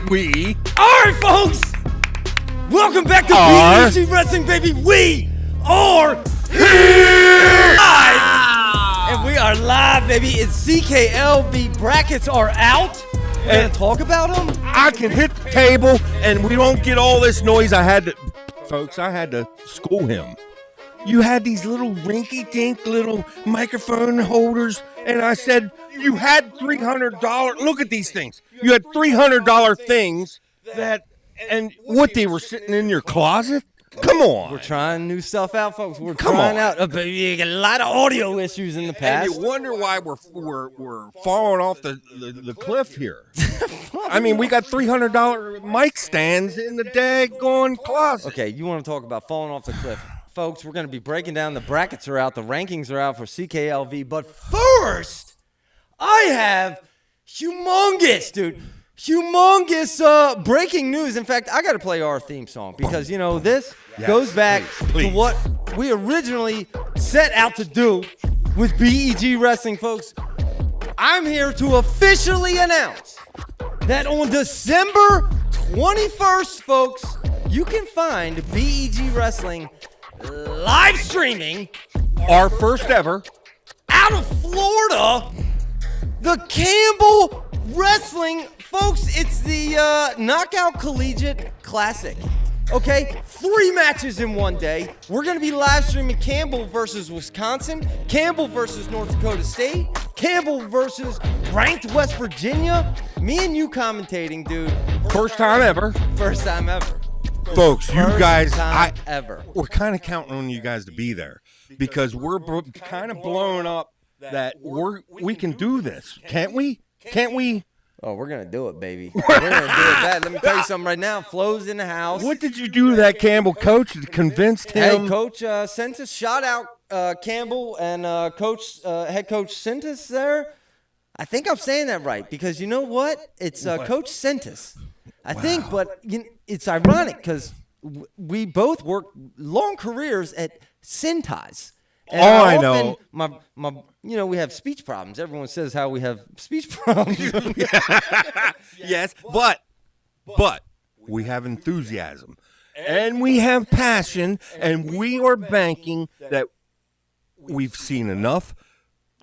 We. All right, folks. Welcome back to BEG Wrestling, baby. We are here live. And we are live, baby. It's CKLV Brackets are out. We're going to talk about them. I can hit the table, and we don't get all this noise. I had to school him. You had these little rinky-dink little microphone holders, and I said, you had $300. Look at these things. You had $300 things and what, they were sitting in your closet? Come on. We're trying new stuff out, folks. We're trying out. You get a lot of audio issues in the past. And you wonder why we're falling off the cliff here. I mean, we got $300 mic stands in the daggone closet. Okay, you want to talk about falling off the cliff. Folks, we're going to be breaking down. The brackets are out. The rankings are out for CKLV. But first, I have humongous breaking news. In fact, I got to play our theme song because, you know, this goes back to what we originally set out to do with BEG Wrestling, folks. I'm here to officially announce that on December 21st, folks, you can find BEG Wrestling live streaming our first ever out of Florida, the Campbell Wrestling, folks. It's the Knockout Collegiate Classic. Okay, 3 matches in one day. We're going to be live streaming Campbell versus Wisconsin, Campbell versus North Dakota State, Campbell versus ranked West Virginia. Me and you commentating, dude. First time ever. Folks, you guys, we're kind of counting on you guys to be there because we're kind of blowing up that we can do this, can't we? Oh, we're gonna do it, baby. We're gonna do it. Let me tell you something right now. Flo's in the house. What did you do to that Campbell coach that convinced him? Hey, Coach Sentis, shout out Campbell and head coach Sentis there. I think I'm saying that right because you know what? It's Coach Sentis. I think, but it's ironic because we both work long careers at Sentais. And I know. We have speech problems. Everyone says how we have speech problems. Yes, but we have enthusiasm and we have passion, and we are banking that we've seen enough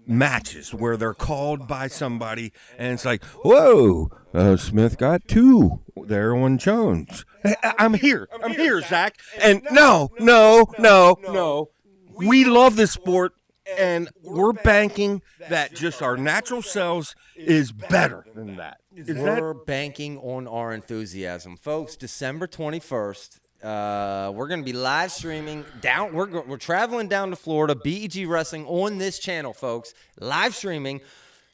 matches where they're called by somebody and it's like, whoa, Smith got 2 there on Jones. I'm here, Zach. And no. We love this sport, and we're banking that just our natural selves is better than that. We're banking on our enthusiasm. Folks, December 21st, we're going to be live streaming down. We're traveling down to Florida, BEG Wrestling on this channel, folks, live streaming.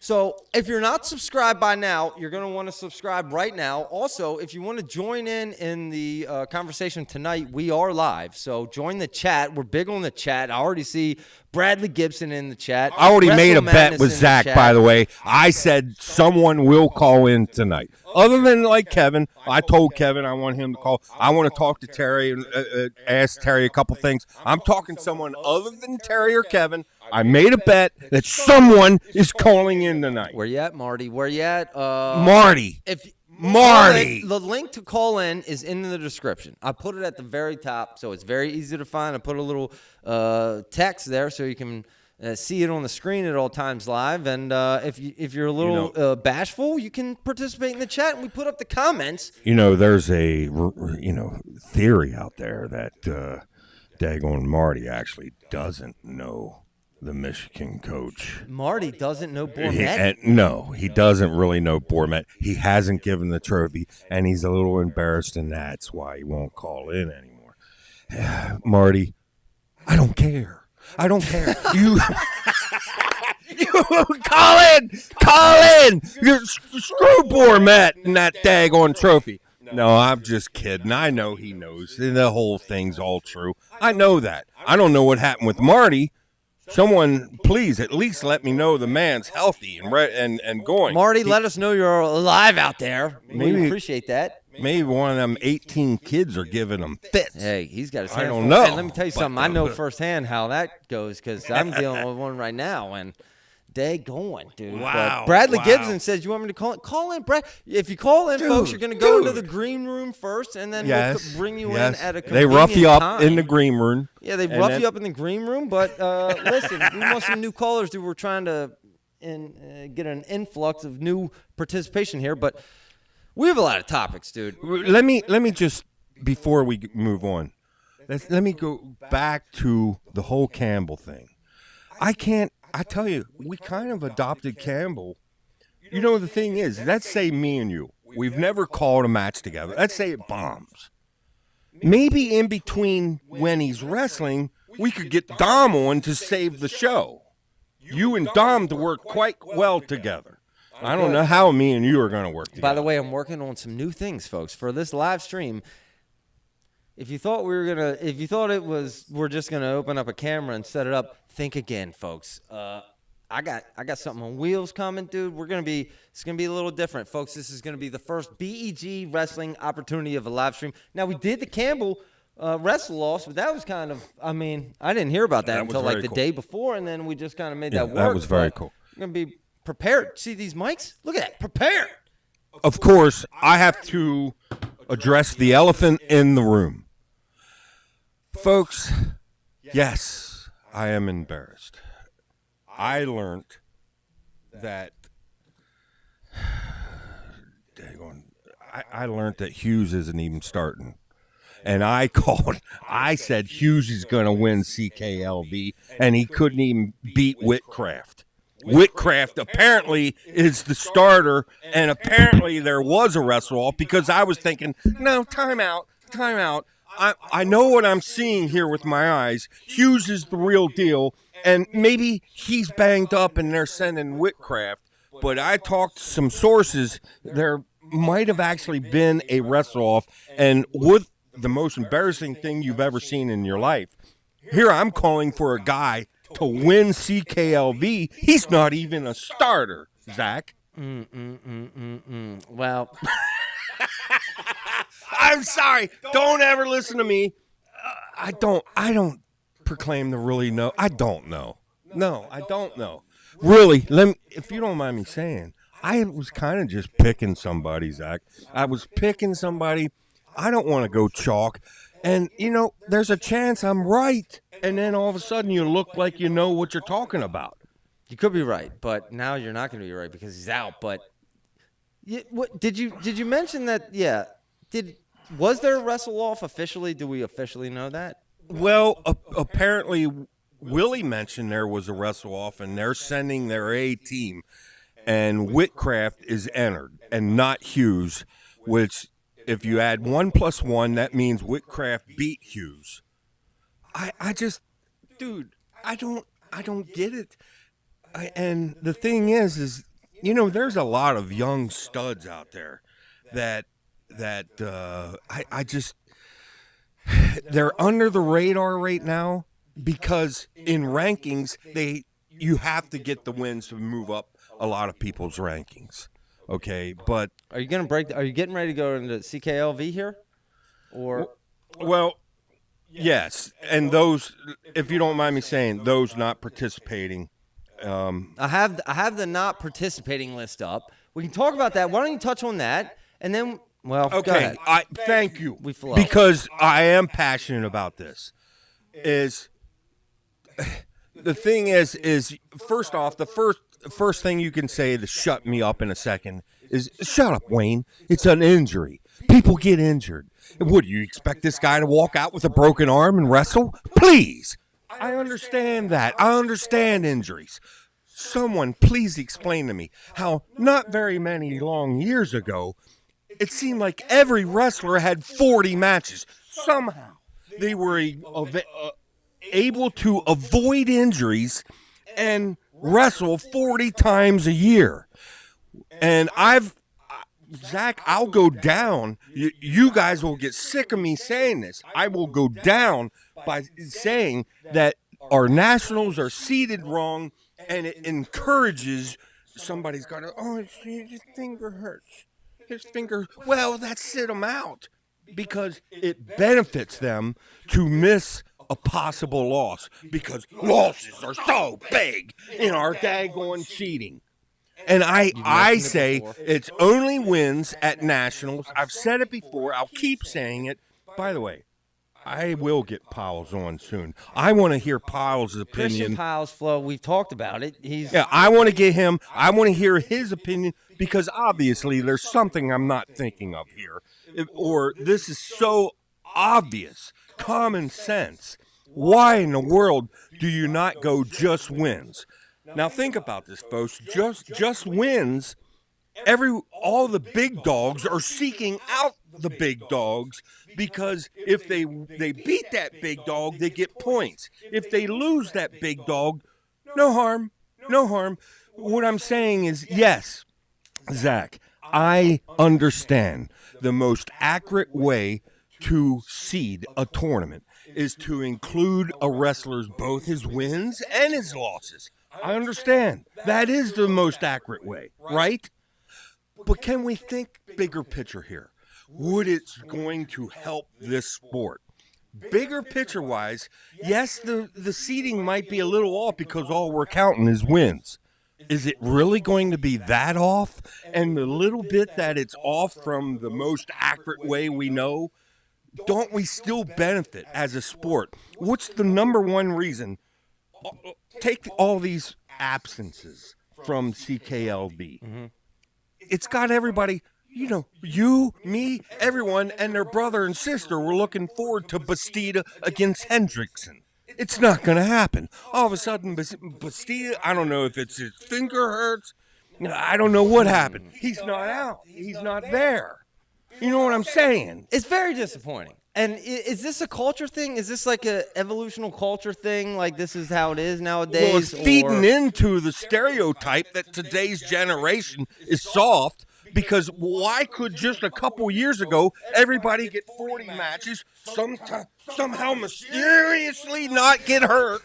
So if you're not subscribed by now, you're going to want to subscribe right now. Also, if you want to join in the conversation tonight, we are live. So join the chat. We're big on the chat. I already see Bradley Gibson in the chat. I already made a bet with Zach, by the way. I said someone will call in tonight. Other than like Kevin, I told Kevin I want him to call. I want to talk to Terry and ask Terry a couple things. I'm talking someone other than Terry or Kevin. I made a bet that someone is calling in tonight. Where you at, Marty? Where you at? Marty. Marty. The link to call in is in the description. I put it at the very top, so it's very easy to find. I put a little text there so you can see it on the screen at all times live. And if you're a little bashful, you can participate in the chat, and we put up the comments. There's a theory out there that daggone Marty actually doesn't know the Michigan coach. Marty doesn't know Bourmet? No, he doesn't really know Bourmet. He hasn't given the trophy, and he's a little embarrassed, and that's why he won't call in anymore. Marty, I don't care. You call in. Screw Bourmet and that daggone trophy. No, I'm just kidding. I know he knows. The whole thing's all true. I know that. I don't know what happened with Marty. Someone, please, at least let me know the man's healthy and going. Marty, let us know you're alive out there. We appreciate that. Maybe one of them 18 kids are giving him fits. Hey, he's got his I hand don't know. And let me tell you something. I know firsthand how that goes because I'm dealing with one right now. And Daggone, dude. Wow, But Bradley wow. Gibson says, you want me to call it? Call in, Brad. If you call in, folks, you're going to go into the green room first, and then we'll bring you in at a They convenient rough you up time. in the green room. Yeah, they rough you up in the green room. But listen, we want some new callers, dude. We're trying to get an influx of new participation here, but we have a lot of topics, dude. Let me just, before we move on, let me go back to the whole Campbell thing. I tell you, we kind of adopted Campbell. You know, the thing is, let's say me and you, we've never called a match together. Let's say it bombs. Maybe in between when he's wrestling, we could get Dom on to save the show. You and Dom to work quite well together. I don't know how me and you are going to work together. By the way, I'm working on some new things, folks, for this live stream. If you thought we're just gonna open up a camera and set it up, think again, folks. I got something on wheels coming, dude. It's gonna be a little different, folks. This is gonna be the first BEG wrestling opportunity of a live stream. Now, we did the Campbell wrestle off, but that was kind of, I didn't hear about that until like the day before, and then we just kind of made that work. That was very cool. We're gonna be prepared. See these mics? Look at that, prepared. Of course, I have to address the elephant in the room. Folks, yes, I am embarrassed. I learned that I learned that Hughes isn't even starting. And I said Hughes is going to win CKLV, and he couldn't even beat Whitcraft. Whitcraft apparently is the starter, and apparently there was a wrestle-off because I was thinking, no, time out. I know what I'm seeing here with my eyes. Hughes is the real deal, and maybe he's banged up and they're sending Whitcraft. But I talked to some sources. There might have actually been a wrestle-off, and with the most embarrassing thing you've ever seen in your life, here I'm calling for a guy to win CKLV. He's not even a starter, Zach. Well... I'm sorry. Don't ever listen to me. I don't proclaim to really know. I don't know. No, I don't know. Really, if you don't mind me saying, I was kind of just picking somebody, Zach. I was picking somebody. I don't want to go chalk. And, there's a chance I'm right. And then all of a sudden you look like you know what you're talking about. You could be right, but now you're not going to be right because he's out. But did you mention that? Yeah. Was there a wrestle off officially? Do we officially know that? Well, apparently Willie mentioned there was a wrestle off, and they're sending their A team, and Whitcraft is entered, and not Hughes. Which, if you add 1 + 1, that means Whitcraft beat Hughes. I just, dude, I don't get it. And the thing is there's a lot of young studs out there that I just, they're under the radar right now because in rankings you have to get the wins to move up a lot of people's rankings. Okay, but are you getting ready to go into CKLV here, or? Well, yes, and those, if you don't mind me saying, those not participating. I have the not participating list up. We can talk about that. Why don't you touch on that, and then. Well, okay. Thank you. We flow. Because I am passionate about this. The thing is first off, the first thing you can say to shut me up in a second is, shut up, Wayne. It's an injury. People get injured. What, do you expect this guy to walk out with a broken arm and wrestle? Please. I understand that. I understand injuries. Someone please explain to me how not very many long years ago it seemed like every wrestler had 40 matches. Somehow they were able to avoid injuries and wrestle 40 times a year. And Zach, I'll go down. You guys will get sick of me saying this. I will go down by saying that our nationals are seated wrong, and it encourages somebody's got to, his finger hurts. His finger, well, that's sit them out because it benefits them to miss a possible loss because losses are so big in our daggone seeding. And I say it's only wins at nationals. I've said it before. I'll keep saying it. By the way, I will get Piles on soon. I want to hear Piles' opinion. Christian Piles, Flo, we've talked about it. I want to get him. I want to hear his opinion because obviously there's something I'm not thinking of here. Or this is so obvious, common sense. Why in the world do you not go just wins? Now think about this, folks. Just wins. All the big dogs are seeking out the big dogs because if they beat that big dog, they get points. If they lose that big dog, no harm, no harm. What I'm saying is, yes, Zach, I understand the most accurate way to seed a tournament is to include a wrestler's both his wins and his losses. I understand. That is the most accurate way, right? But can we think bigger picture here? Would it's going to help this sport? Bigger picture-wise, yes, the seeding might be a little off because all we're counting is wins. Is it really going to be that off? And the little bit that it's off from the most accurate way we know, don't we still benefit as a sport? What's the number one reason? Take all these absences from CKLV. Mm-hmm. It's got everybody, you, me, everyone, and their brother and sister were looking forward to Bastida against Hendrickson. It's not going to happen. All of a sudden, Bastida, I don't know if it's his finger hurts. I don't know what happened. He's not out. He's not there. You know what I'm saying? It's very disappointing. And is this a culture thing? Is this like a evolutional culture thing? Like this is how it is nowadays? Well, it's feeding into the stereotype that today's generation is soft. Because why could just a couple years ago everybody get 40 matches, somehow mysteriously not get hurt,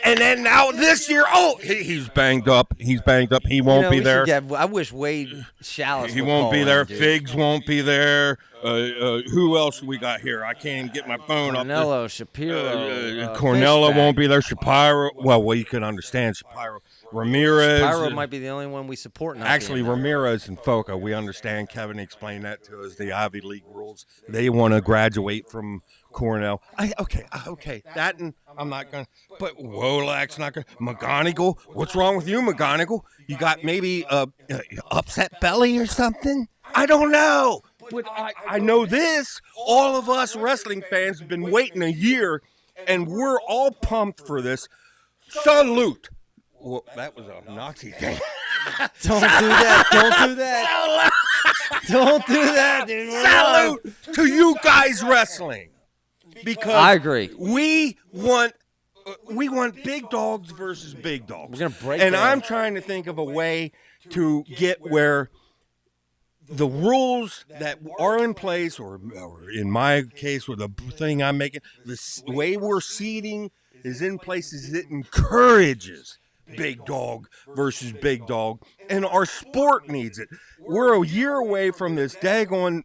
and then now this year, he's banged up. He's banged up. He won't be there. I wish Wade Chalice. He won't be there. Figs won't be there. Who else we got here? I can't get my phone up. Cornell, Shapiro. Cornell won't be there. Shapiro. Well, you can understand Shapiro. Ramirez. Shapiro might be the only one we support now. Actually, Ramirez and Foca, we understand. Kevin explained that to us. The Ivy League rules. They want to graduate from Cornell. Okay. That and I'm not going to. But Wolak's not going to. McGonigal. What's wrong with you, McGonigal? You got maybe upset belly or something? I don't know. But I know this. All of us wrestling fans have been waiting a year, and we're all pumped for this. Salute. Well, that was a Nazi thing. Don't do that. Don't do that. Don't do that, dude. Salute to you guys wrestling. Because I agree. We want big dogs versus big dogs. We're gonna break. And I'm trying to think of a way to get where the rules that are in place, or in my case, or the thing I'm making, the way we're seeding is in places that encourages big dog versus big dog, and our sport needs it. We're a year away from this daggone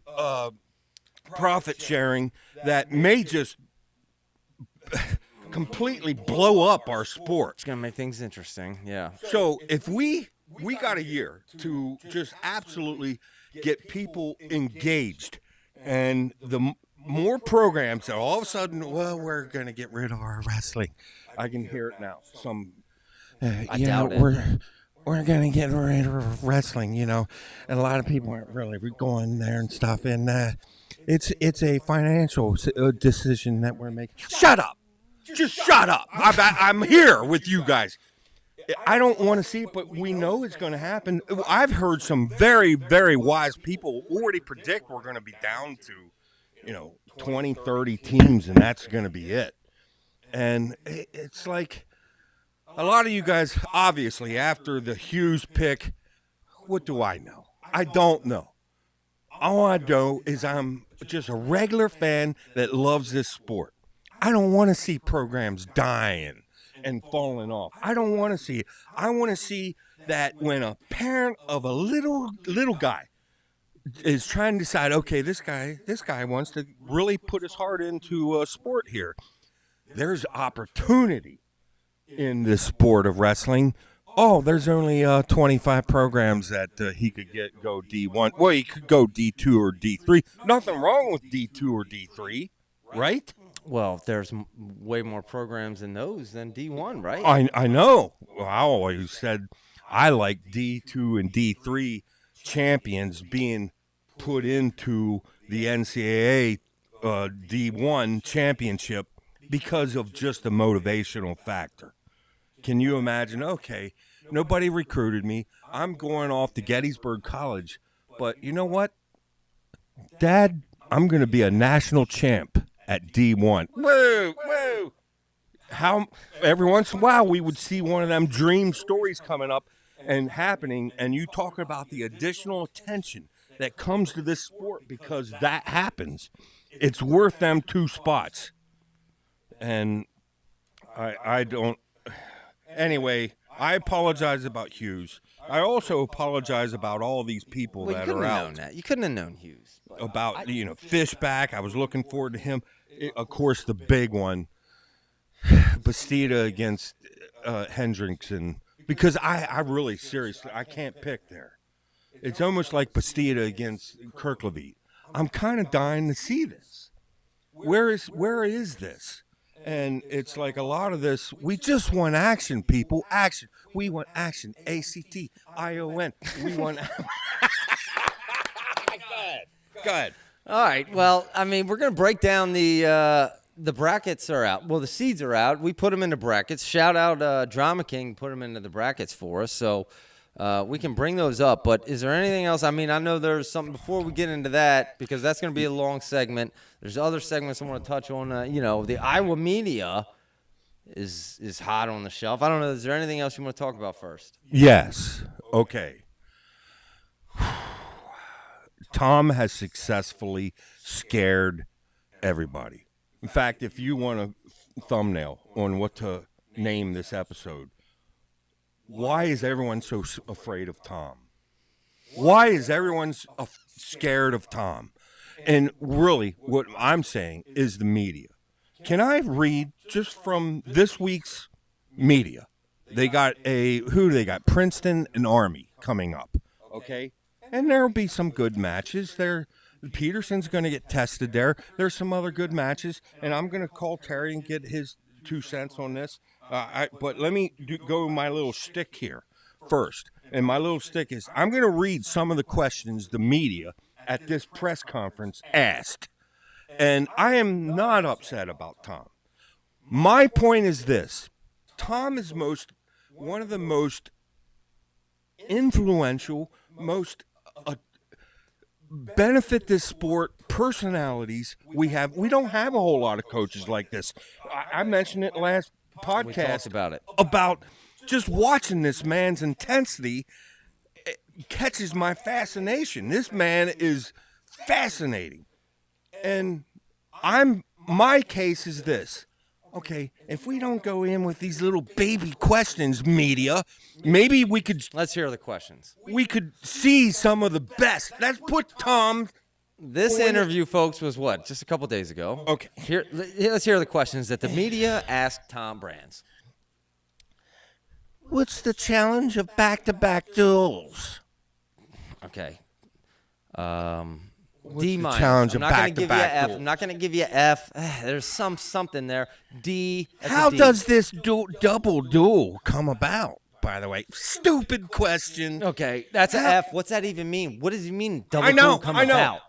profit sharing that may just completely blow up our sport. It's gonna make things interesting, yeah. So if we got a year to just absolutely get people engaged, and the more programs that all of a sudden, we're gonna get rid of our wrestling. I can hear it now. I doubt it. We're gonna get rid of wrestling, and a lot of people aren't really going there and stuff. And it's a financial decision that we're making. Shut up! Just shut up! I'm here with you guys. I don't want to see it, but we know it's going to happen. I've heard some very, very wise people already predict we're going to be down to, 20, 30 teams, and that's going to be it. And it's like, a lot of you guys, obviously, after the Hughes pick, what do I know? I don't know. All I know is I'm just a regular fan that loves this sport. I don't want to see programs dying and falling off. I don't want to see it. I want to see that when a parent of a little guy is trying to decide, okay, this guy wants to really put his heart into sport here. There's opportunity in this sport of wrestling. Oh, there's only 25 programs that he could go D1. Well, he could go D2 or D3. Nothing wrong with D2 or D3, right? Well, there's way more programs in those than D1, right? I know. Well, I always said I like D2 and D3 champions being put into the NCAA D1 championship because of just the motivational factor. Can you imagine? Okay, nobody recruited me. I'm going off to Gettysburg College. But you know what? Dad, I'm going to be a national champ at D1. Woo, woo. How every once in a while we would see one of them dream stories coming up and happening, and you talking about the additional attention that comes to this sport because that happens. It's worth them 2 spots. And I don't. Anyway, I apologize about Hughes. I also apologize about all these people that are out. You couldn't have known Hughes. About, Fishback. I was looking forward to him. Of course, the big one, Bastida against Hendrickson. Because I really, seriously, I can't pick there. It's almost like Bastida against Kirklevitt. I'm kind of dying to see this. Where is this? And it's like a lot of this, we just want action, people. Action. We want action. ACTION. We want Go ahead. All right. Well, I mean, we're going to break down the brackets are out. Well, the seeds are out. We put them into brackets. Shout out Drama King put them into the brackets for us. So we can bring those up. But is there anything else? I mean, I know there's something before we get into that because that's going to be a long segment. There's other segments I want to touch on. The Iowa media is hot on the shelf. I don't know. Is there anything else you want to talk about first? Yes. Okay. Tom has successfully scared everybody. In fact, if you want a thumbnail on what to name this episode, why is everyone so afraid of Tom? Why is everyone scared of Tom? And really, what I'm saying is the media. Can I read just from this week's media? They got Princeton and Army coming up, okay? And there'll be some good matches. Peterson's going to get tested there. There's some other good matches, and I'm going to call Terry and get his 2 cents on this. But let me go with my little stick here first. And my little stick is I'm going to read some of the questions the media at this press conference asked. And I am not upset about Tom. My point is this. Tom is one of the most influential, most benefit this sport personalities we have. We don't have a whole lot of coaches like this. I mentioned it last podcast. We talked about it. About just watching this man's intensity catches my fascination. This man is fascinating. And my case is this. Okay, if we don't go in with these little baby questions, media, maybe we could... Let's hear the questions. We could see some of the best. Let's put Tom... This interview, folks, was what? Just a couple days ago. Okay. Let's hear the questions that the media asked Tom Brands. What's the challenge of back-to-back duels? Okay. D minus. Challenge I'm of not going to give you an F. duels? I'm not going to give you an F. There's something there. D. How does this double duel come about, by the way? Stupid question. Okay, that's an F. What's that even mean? What does it mean? Double duel come about?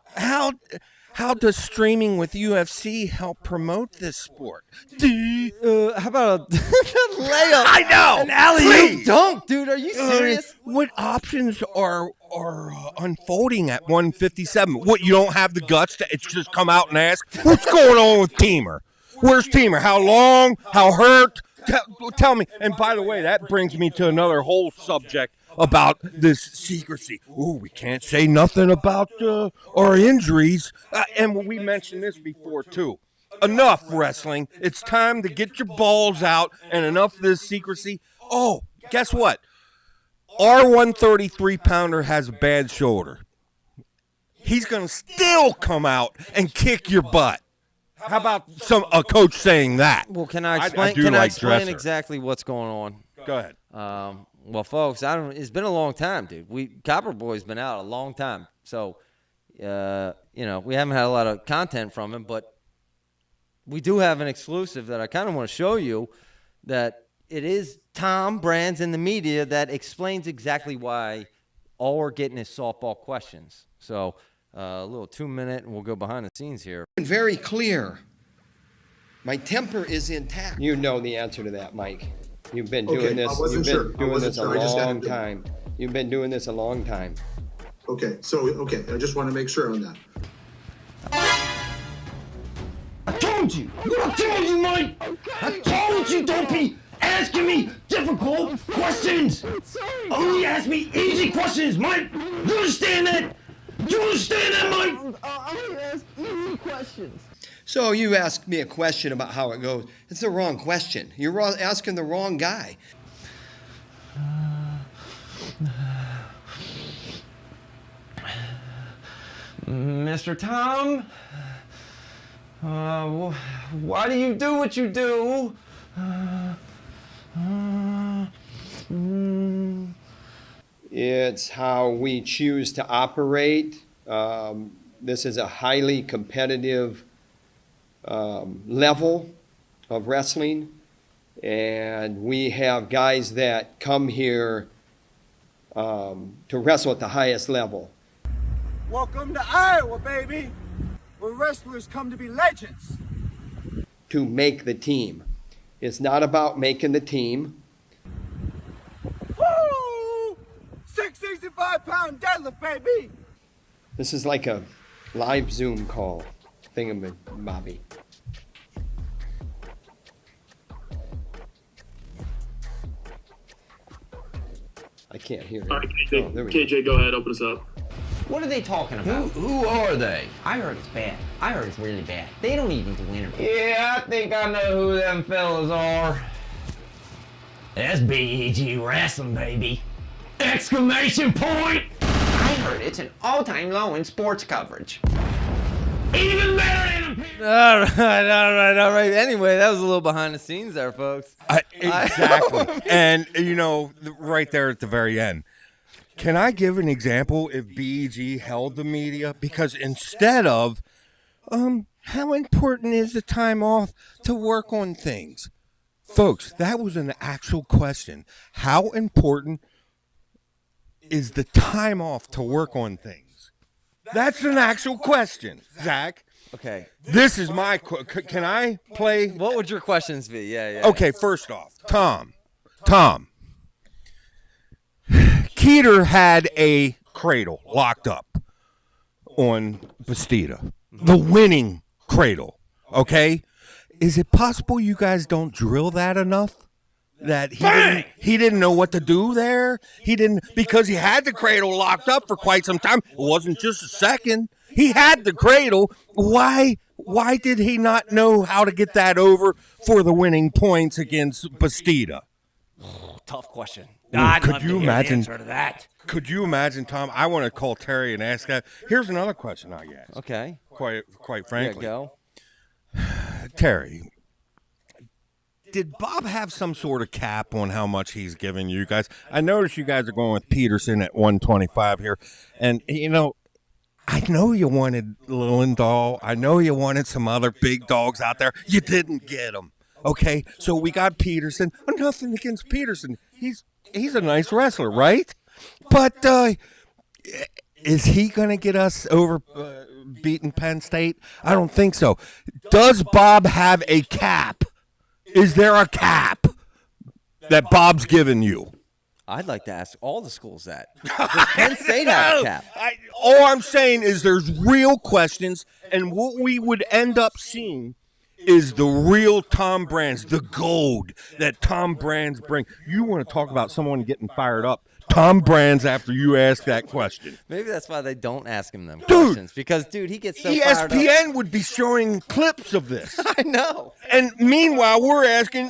How does streaming with UFC help promote this sport? How about a layup? I know. An alley-oop dunk, dude. Are you serious? What options are unfolding at 157? What, you don't have the guts to just come out and ask, what's going on with Teamer? Where's Teamer? How long? How hurt? Tell me. And by the way, that brings me to another whole subject about this secrecy. Ooh, we can't say nothing about our injuries. And we mentioned this before, too. Enough wrestling. It's time to get your balls out and enough of this secrecy. Oh, guess what? Our 133-pounder has a bad shoulder. he's going to still come out and kick your butt. How about a coach saying that? Well, can I explain? I do can I like explain Dresser. exactly what's going on? Go ahead. Well, folks, it's been a long time, dude. Copper Boy's been out a long time, so we haven't had a lot of content from him, but we do have an exclusive that I kind of want to show you. That it is Tom Brands in the media that explains exactly why all we're getting is softball questions. So a little 2-minute, and we'll go behind the scenes here. Very clear. My temper is intact. You know the answer to that, Mike. You've been doing this. You've been doing this a long time. You've been doing this a long time. Okay, I just want to make sure on that. I told you, Mike. I told you, don't be asking me difficult questions. Only ask me easy questions, Mike. You understand that? Mike? I only ask easy questions. So you asked me a question about how it goes. It's the wrong question. You're asking the wrong guy. Mr. Tom, why do you do what you do? It's how we choose to operate. This is a highly competitive level of wrestling, and we have guys that come here to wrestle at the highest level. Welcome to Iowa, baby, where wrestlers come to be legends. To make the team. It's not about making the team. Woo! 665-pound deadlift, baby. This is like a live Zoom call thingamabobby. I can't hear it. All right, Oh, there we go. KJ, go ahead, open us up. What are they talking about? Who are they? I heard it's bad. I heard it's really bad. They don't even do interviews. Yeah, I think I know who them fellas are. That's BEG Wrestling, baby. Exclamation point! I heard it's an all-time low in sports coverage. Even better than a All right. Anyway, that was a little behind the scenes there, folks. Exactly. And, right there at the very end. Can I give an example if BEG held the media? Because instead of, how important is the time off to work on things? Folks, that was an actual question. How important is the time off to work on things? That's an actual question, Zach. Okay. This is my can I play? What would your questions be? Yeah. Okay, first off, Tom. Keeter had a cradle locked up on Bastida. The winning cradle, okay? Is it possible you guys don't drill that enough? That he didn't know what to do there? Because he had the cradle locked up for quite some time. It wasn't just a second. He had the cradle. Why did he not know how to get that over for the winning points against Bastida? tough question. Could you imagine the answer to that? Could you imagine, Tom? I want to call Terry and ask that. Here's another question I guess. Okay. Quite frankly. Yeah, go. Terry, did Bob have some sort of cap on how much he's giving you guys? I noticed you guys are going with Peterson at 125 here. And, I know you wanted Lindahl. I know you wanted some other big dogs out there. You didn't get them. Okay, so we got Peterson. Nothing against Peterson. He's a nice wrestler, right? But is he going to get us over beating Penn State? I don't think so. Does Bob have a cap? Is there a cap that Bob's given you? I'd like to ask all the schools that. Does Penn State have a cap? All I'm saying is there's real questions, and what we would end up seeing is the real Tom Brands, the gold that Tom Brands bring. You want to talk about someone getting fired up. Tom Brands after you ask that question. Maybe that's why they don't ask him them questions. Because, he gets so fired up. ESPN would be showing clips of this. I know. And meanwhile, we're asking,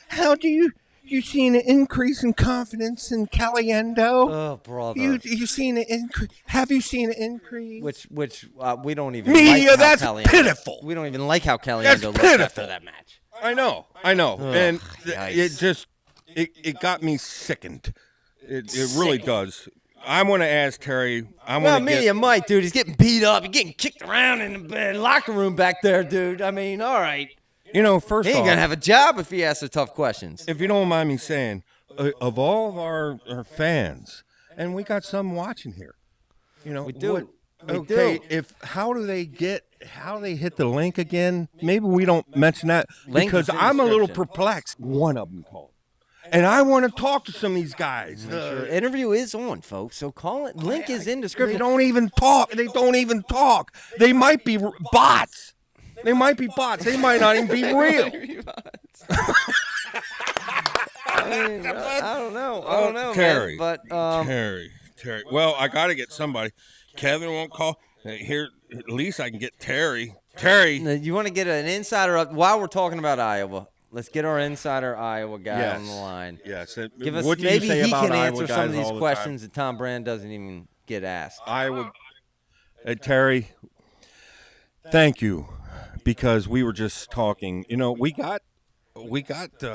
how do you You seen an increase in confidence in Caliendo? Oh, brother. You seen an increase? Have you seen an increase? Which we don't even Media, like how that's Caliendo, pitiful. We don't even like how That's Caliendo looked pitiful. after that match. I know. And yikes. it got me sickened. It really does. I want to ask Terry. Media Mike, dude, he's getting beat up. He's getting kicked around in the locker room back there, dude. I mean, all right. First He ain't off, going to have a job if he asks the tough questions. if you don't mind me saying, of all of our fans, and we got some watching here, We do. We okay, do. how do they hit the link again? Maybe we don't mention that Link because is in I'm a little description. perplexed. One of them called. And I want to talk to some of these guys. Interview is on, folks, so call it. Link is in description. They don't even talk. They might be bots. They might be bots. They might not even be real. I don't know, Terry, man. But Terry. Well, I got to get somebody. Kevin won't call. Here, at least I can get Terry. Terry. you want to get an insider up while we're talking about Iowa? Let's get our insider Iowa guy on the line. Yes. Give us What do you maybe say he about can Iowa answer guys some of these all the questions that Tom Brand doesn't even get asked. Iowa. Terry, thank you, because we were just talking. We got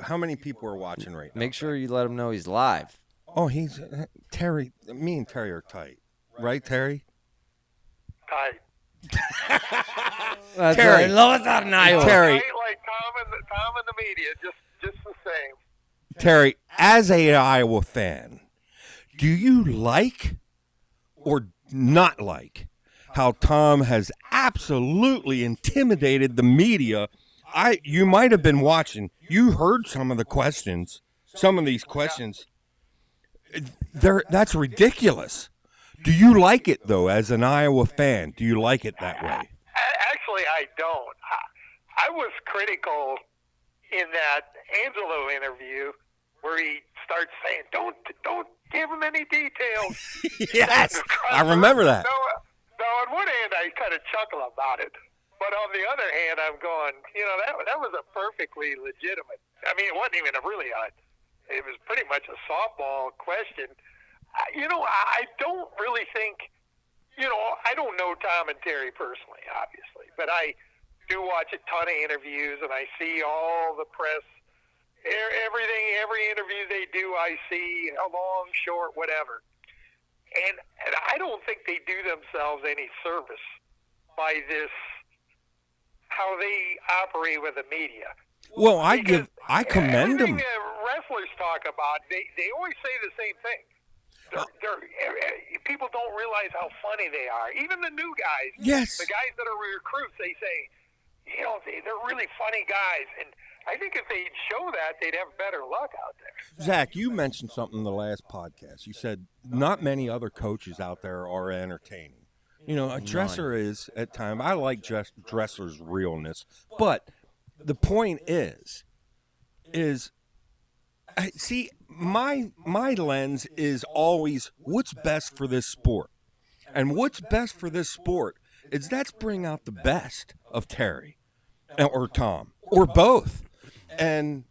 how many people are watching right now? Make sure you let him know he's live. Oh, he's Terry. Me and Terry are tight, right, Terry? Tight. Terry. Love us out in Iowa. Terry, Tight like Tom and the media, just the same. Terry, as a Iowa fan, do you like or not like how Tom has absolutely intimidated the media? You might have been watching. You heard some of the questions. Some of these questions. That's ridiculous. Do you like it, though, as an Iowa fan? Do you like it that way? Actually, I don't. I was critical in that Angelo interview where he starts saying, "Don't give him any details." Yes, I remember that. So on one hand, I kind of chuckle about it, but on the other hand, I'm going, that was a perfectly legitimate. I mean, it wasn't even it was pretty much a softball question. I don't really think, I don't know Tom and Terry personally, obviously, but I do watch a ton of interviews and I see all the press, everything, every interview they do, I see a long, short, whatever. And I don't think they do themselves any service by this, how they operate with the media. Well, I commend everything them. that wrestlers talk about, they always say the same thing. People don't realize how funny they are. Even the new guys, Yes. the guys that are recruits, they say, they're really funny guys. And I think if they'd show that, they'd have better luck out there. Zach, you mentioned something in the last podcast. You said not many other coaches out there are entertaining. A dresser is at times. I like Dresser's realness, but the point is see, my lens is always what's best for this sport. And what's best for this sport is let's bring out the best of Terry or Tom or both. And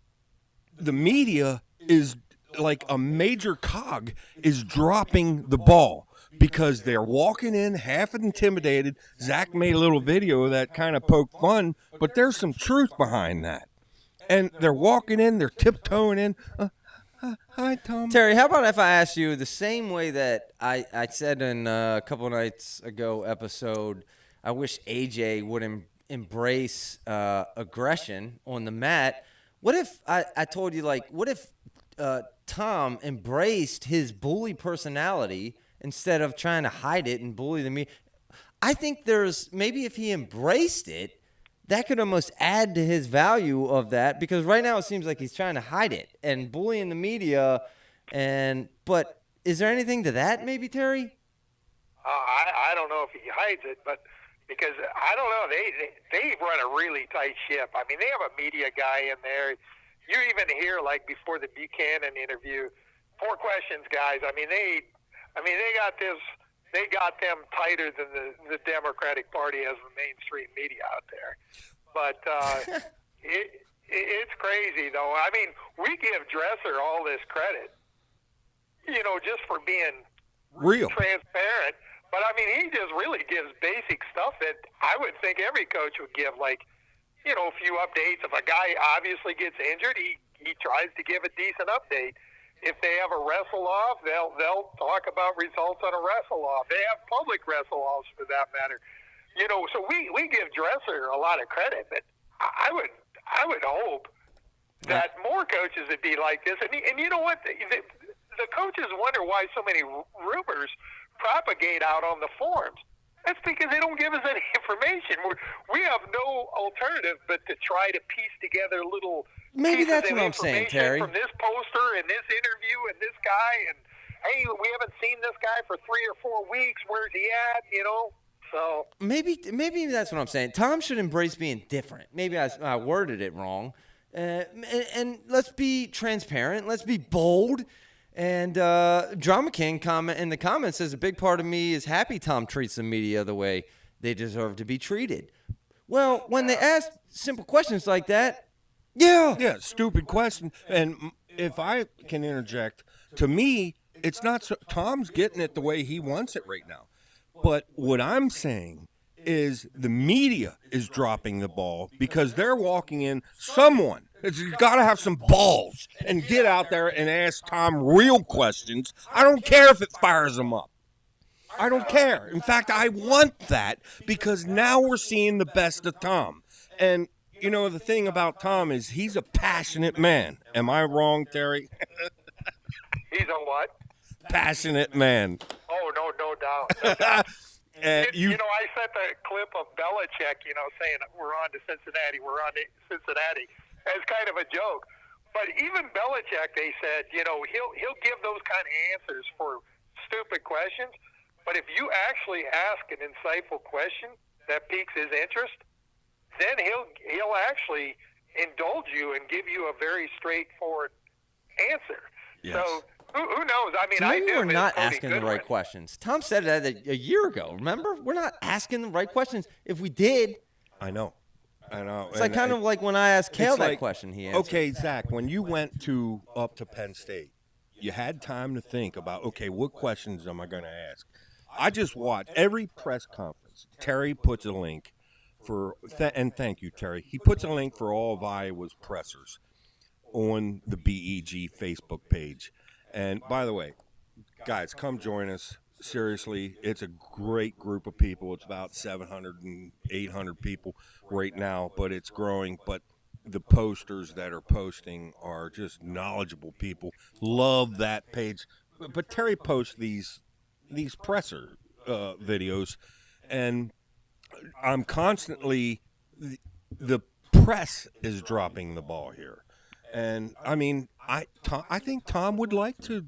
the media is like a major cog is dropping the ball because they're walking in half intimidated. Zach made a little video that kind of poked fun, but there's some truth behind that. And they're walking in, they're tiptoeing in. Hi, Tom. Terry, how about if I ask you the same way that I said in a couple of nights ago episode, I wish AJ would embrace aggression on the mat. What if I told you, what if Tom embraced his bully personality instead of trying to hide it and bully the media? I think maybe if he embraced it, that could almost add to his value of that, because right now it seems like he's trying to hide it and bullying the media. But is there anything to that, maybe, Terry? I don't know if he hides it, but because I don't know, they run a really tight ship. I mean, they have a media guy in there. You even hear before the Buchanan interview, 4 questions, guys. I mean, they got this. They got them tighter than the Democratic Party as the mainstream media out there. But It's crazy, though. I mean, we give Dresser all this credit, just for being Real. transparent. But, I mean, he just really gives basic stuff that I would think every coach would give, like, a few updates. If a guy obviously gets injured, he tries to give a decent update. If they have a wrestle-off, they'll talk about results on a wrestle-off. They have public wrestle-offs, for that matter. So we give Dresser a lot of credit, but I would hope that more coaches would be like this. And you know what? The coaches wonder why so many rumors propagate out on the forums. That's because they don't give us any information. We have no alternative but to try to piece together little Maybe pieces that's of what I'm saying, information Terry. from this poster and this interview and this guy. And, hey, we haven't seen this guy for 3 or 4 weeks. Where's he at, So Maybe that's what I'm saying. Tom should embrace being different. Maybe I worded it wrong. And let's be transparent. Let's be bold. And Drama King in the comments says a big part of me is happy Tom treats the media the way they deserve to be treated. Well, when they ask simple questions like that, Yeah, stupid question. And if I can interject, to me, it's not so, Tom's getting it the way he wants it right now. But what I'm saying is the media is dropping the ball because they're walking in. Someone has got to have some balls and get out there and ask Tom real questions. I don't care if it fires him up. I don't care. In fact, I want that because now we're seeing the best of Tom. And, the thing about Tom is he's a passionate man. Am I wrong, Terry? he's a what? Passionate man. Oh, no doubt. And I sent the clip of Belichick, saying we're on to Cincinnati, as kind of a joke. But even Belichick, they said, he'll give those kind of answers for stupid questions. But if you actually ask an insightful question that piques his interest, then he'll actually indulge you and give you a very straightforward answer. Yes. So who knows? I mean, so I maybe do we're miss not Cody asking the Goodwin. right questions. Tom said that a year ago. Remember? We're not asking the right questions. If we did, I know. it's like kind of like when I asked Kale that question. He answered. Okay, Zach, when you went up to Penn State, you had time to think about, okay, what questions am I going to ask? I just watched every press conference. Terry puts a link and thank you, Terry. He puts a link for all of Iowa's pressers on the BEG Facebook page. And by the way, guys, come join us. Seriously, it's a great group of people. It's about 700 and 800 people right now, but it's growing. But the posters that are posting are just knowledgeable people. Love that page. But Terry posts these presser videos, and I'm constantly the press is dropping the ball here. And I mean, I think Tom would like to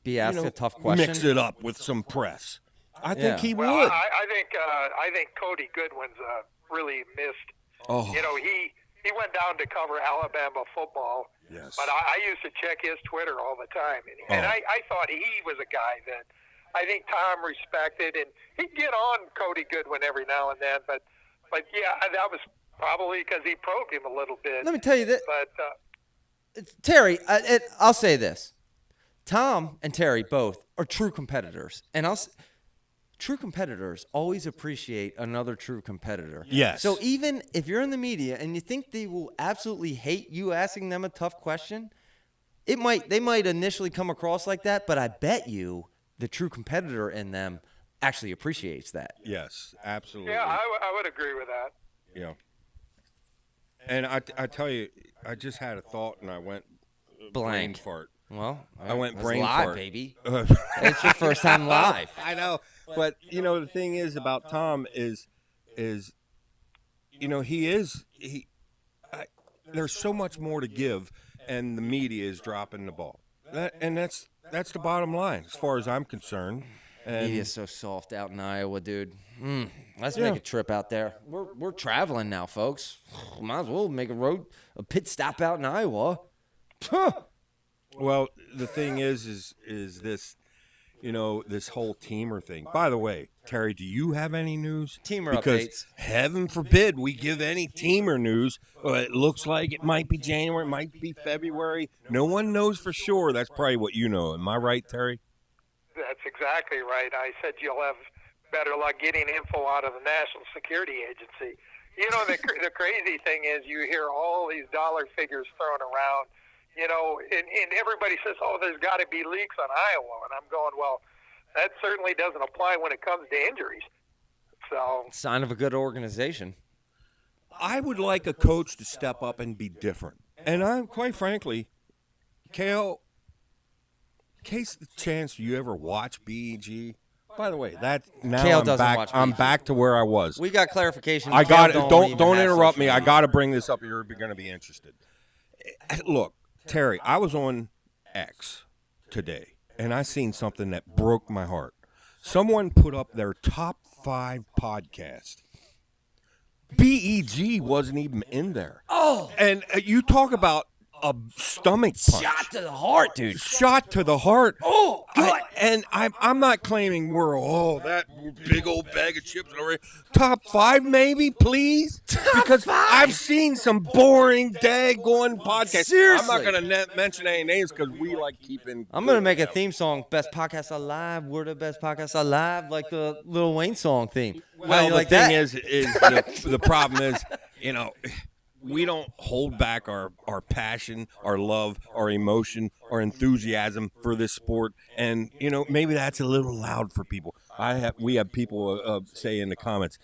be asked a tough question. Mix it up with some press. I think he would. Well, I think Cody Goodwin's really missed. Oh. He went down to cover Alabama football. Yes. But I used to check his Twitter all the time, and I thought he was a guy that I think Tom respected, and he'd get on Cody Goodwin every now and then. But yeah, that was probably because he probed him a little bit. Let me tell you that. But Terry, I'll say this: Tom and Terry both are true competitors, and true competitors always appreciate another true competitor. Yes. So even if you're in the media and you think they will absolutely hate you asking them a tough question, they might initially come across like that, but I bet you the true competitor in them actually appreciates that. Yes, absolutely. yeah, I would agree with that. Yeah. And I tell you, I just had a thought, and I went brain fart. Well, I went that's brain live, fart, baby. It's your first time live. I know, but the thing is about Tom is there's so much more to give, and the media is dropping the ball. That's the bottom line, as far as I'm concerned. And Media's so soft out in Iowa, dude. Let's make a trip out there. We're traveling now, folks. Might as well make a pit stop out in Iowa. Well, the thing is this, this whole teamer thing. By the way, Terry, do you have any news? Teamer because updates. Heaven forbid we give any teamer news. It looks like it might be January, it might be February. No one knows for sure. That's probably what you know. Am I right, Terry? That's exactly right. I said you'll have better luck getting info out of the National Security Agency. The crazy thing is you hear all these dollar figures thrown around. And everybody says, oh, there's got to be leaks on Iowa. And I'm going, well, that certainly doesn't apply when it comes to injuries. So, Sign of a good organization. I would like a coach to step up and be different. And I'm, quite frankly, Kale, in case the chance you ever watch BEG. By the way, Kale doesn't watch I'm BEG. back to where I was. We got clarification. I got it. Kale Don't interrupt me. social I media. got to bring this up. You're going to be interested. Look, Terry, I was on X today, and I seen something that broke my heart. Someone put up their top 5 podcast. BEG wasn't even in there. Oh, And you talk about a stomach punch. shot to the heart, dude. Shot to the heart. Oh, God. I'm not claiming we're that big old bag of chips over here. Top 5 maybe, please, because I've seen some boring daggone podcasts. Seriously. I'm not gonna mention any names because we like keeping. I'm going to make a theme song, Best Podcast Alive. We're the best podcast alive, like the Lil Wayne song theme. Well, the like thing that? is the problem is, we don't hold back our passion, our love, our emotion, our enthusiasm for this sport, and maybe that's a little loud for people. We have people say in the comments,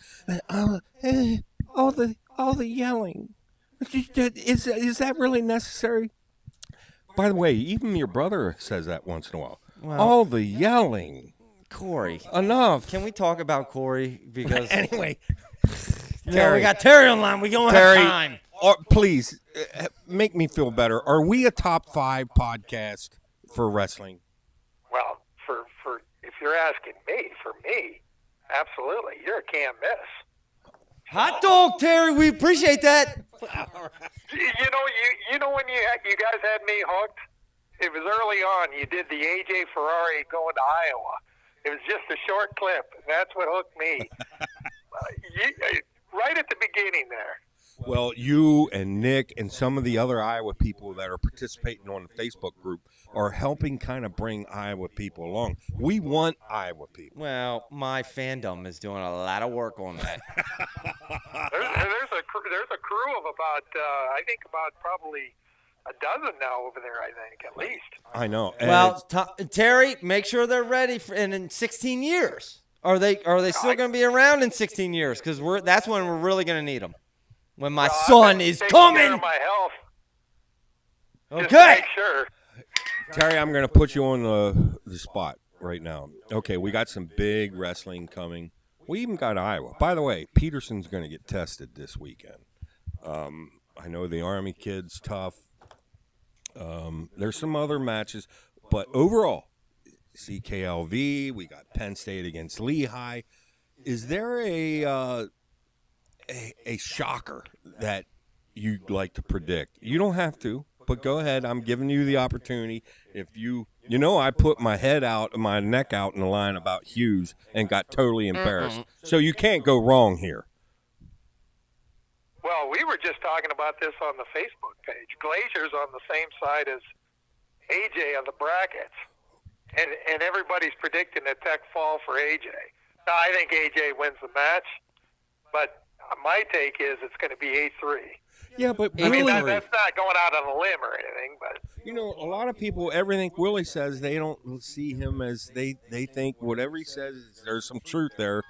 all the yelling, is that really necessary? By the way, even your brother says that once in a while. Well, all the yelling, Corey. enough. Can we talk about Corey? Because Anyway, we got Terry online. We don't Terry, have time. Please make me feel better. Are we a top 5 podcast for wrestling? well, for if you're asking me, for me, absolutely. You're a can't miss. Hot dog, Terry. We appreciate that. You know when you guys had me hooked? It was early on. You did the AJ Ferrari going to Iowa. It was just a short clip. That's what hooked me. Right at the beginning there. Well, you and Nick and some of the other Iowa people that are participating on the Facebook group are helping kind of bring Iowa people along. We want Iowa people. Well, my fandom is doing a lot of work on that. There's a crew of about probably a dozen now over there, I think, at least. I know. And Well, Terry, make sure they're ready for in 16 years. Are they still going to be around in 16 years? Because that's when we're really going to need them. When my son is Taking care coming. of my health. Just to Okay. make sure. Terry, I'm going to put you on the spot right now. Okay, we got some big wrestling coming. We even got Iowa. By the way, Peterson's going to get tested this weekend. I know the Army kid's tough. There's some other matches, but overall, CKLV, we got Penn State against Lehigh. Is there a shocker that you'd like to predict? You don't have to, but go ahead. I'm giving you the opportunity. If I put my neck out in the line about Hughes and got totally embarrassed. So you can't go wrong here. Well, we were just talking about this on the Facebook page. Glazier's on the same side as AJ on the brackets, and everybody's predicting a tech fall for AJ. Now, I think AJ wins the match, but my take is it's going to be 8-3. Yeah, but I mean, Willie, that's not going out on a limb or anything, but a lot of people, everything Willie says, they don't see him as they think whatever he says, there's some truth there.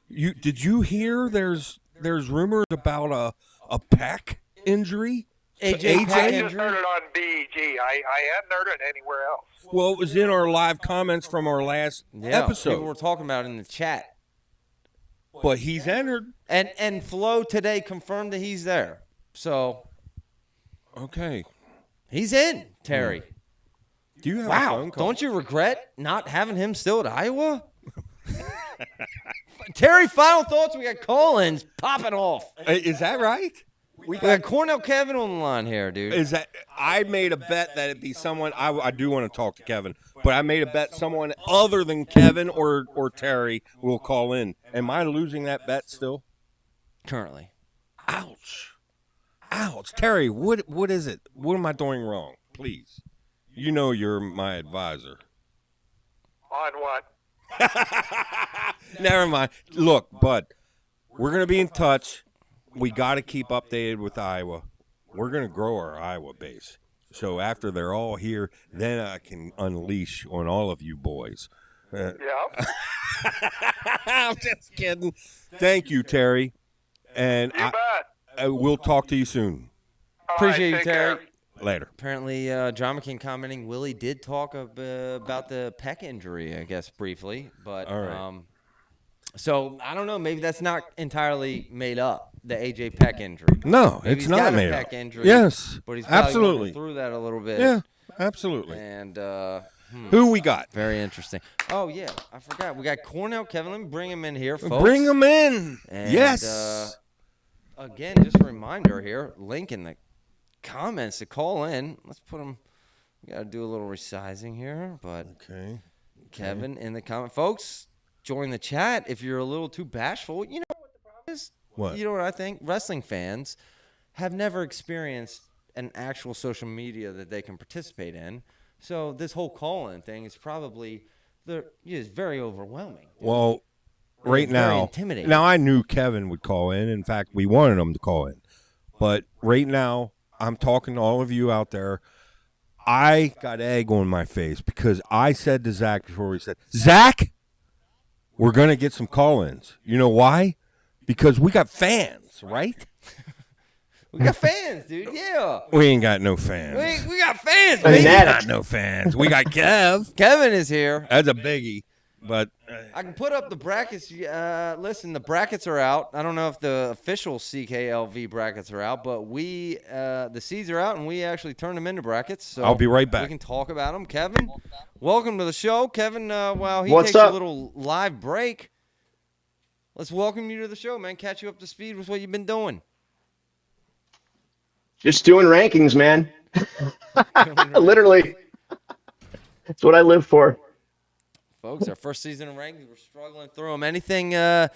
Did you hear there's rumors about a pec injury? AJ I Pec just injury? heard it on BEG. I hadn't heard it anywhere else. Well, it was in our live comments from our last Yeah, episode. people were talking about it in the chat. But he's entered. And Flo today confirmed that he's there. So Okay. he's in, Terry. Do you have a Wow. phone call? Don't you regret not having him still at Iowa? Terry, final thoughts. We got call-ins popping off. Is that right? We got Cornell Kevin on the line here, dude. Is that I made a bet that it'd be someone I do want to talk to Kevin, but I made a bet someone other than Kevin or Terry will call in. Am I losing that bet still? Currently. Ouch. Terry, what is it? What am I doing wrong? Please. You know you're my advisor. On what? Never mind. Look, bud, we're going to be in touch. We got to keep updated with Iowa. We're going to grow our Iowa base. So after they're all here, then I can unleash on all of you boys. Yeah. I'm just kidding. Thank you, Terry. And You bet. we'll talk to you soon. All Appreciate right, you, take Terry. care. Later. Apparently, John McCain commenting, Willie did talk about the pec injury, I guess, briefly. But All right. so I don't know. Maybe that's not entirely made up. The AJ Peck injury. No, Maybe it's he's not got made a up. Peck injury. Yes, but he's probably absolutely. working through that a little bit. Yeah, absolutely. And Who we got? very interesting. Oh yeah, I forgot. We got Cornell Kevin. Let me bring him in here, folks. Bring him in. And, Yes. Again, just a reminder here. Link in the comments to call in. Let's put him. We got to do a little resizing here, but Okay. Kevin in the comment, folks. Join the chat if you're a little too bashful. You know what the problem is? What? You know what I think? Wrestling fans have never experienced an actual social media that they can participate in. So this whole call-in thing is probably is very overwhelming. Well, right Very now, intimidating. now I knew Kevin would call in. In fact, we wanted him to call in. But right now, I'm talking to all of you out there. I got egg on my face because I said to Zach before we said, Zach, we're going to get some call-ins. You know why? Because we got fans, right? We got fans, dude. Yeah. We ain't got no fans. We got fans, We baby. got no fans. We got Kev. Kevin is here. That's a biggie. But I can put up the brackets. Listen, the brackets are out. I don't know if the official CKLV brackets are out, but the seeds are out, and we actually turned them into brackets. So I'll be right back. We can talk about them. Kevin, welcome to the show. Kevin, while he What's takes up? a little live break, let's welcome you to the show, man. Catch you up to speed with what you've been doing. Just doing rankings, man. Literally. That's what I live for. Folks, our first season of rankings, we're struggling through them. Anything, let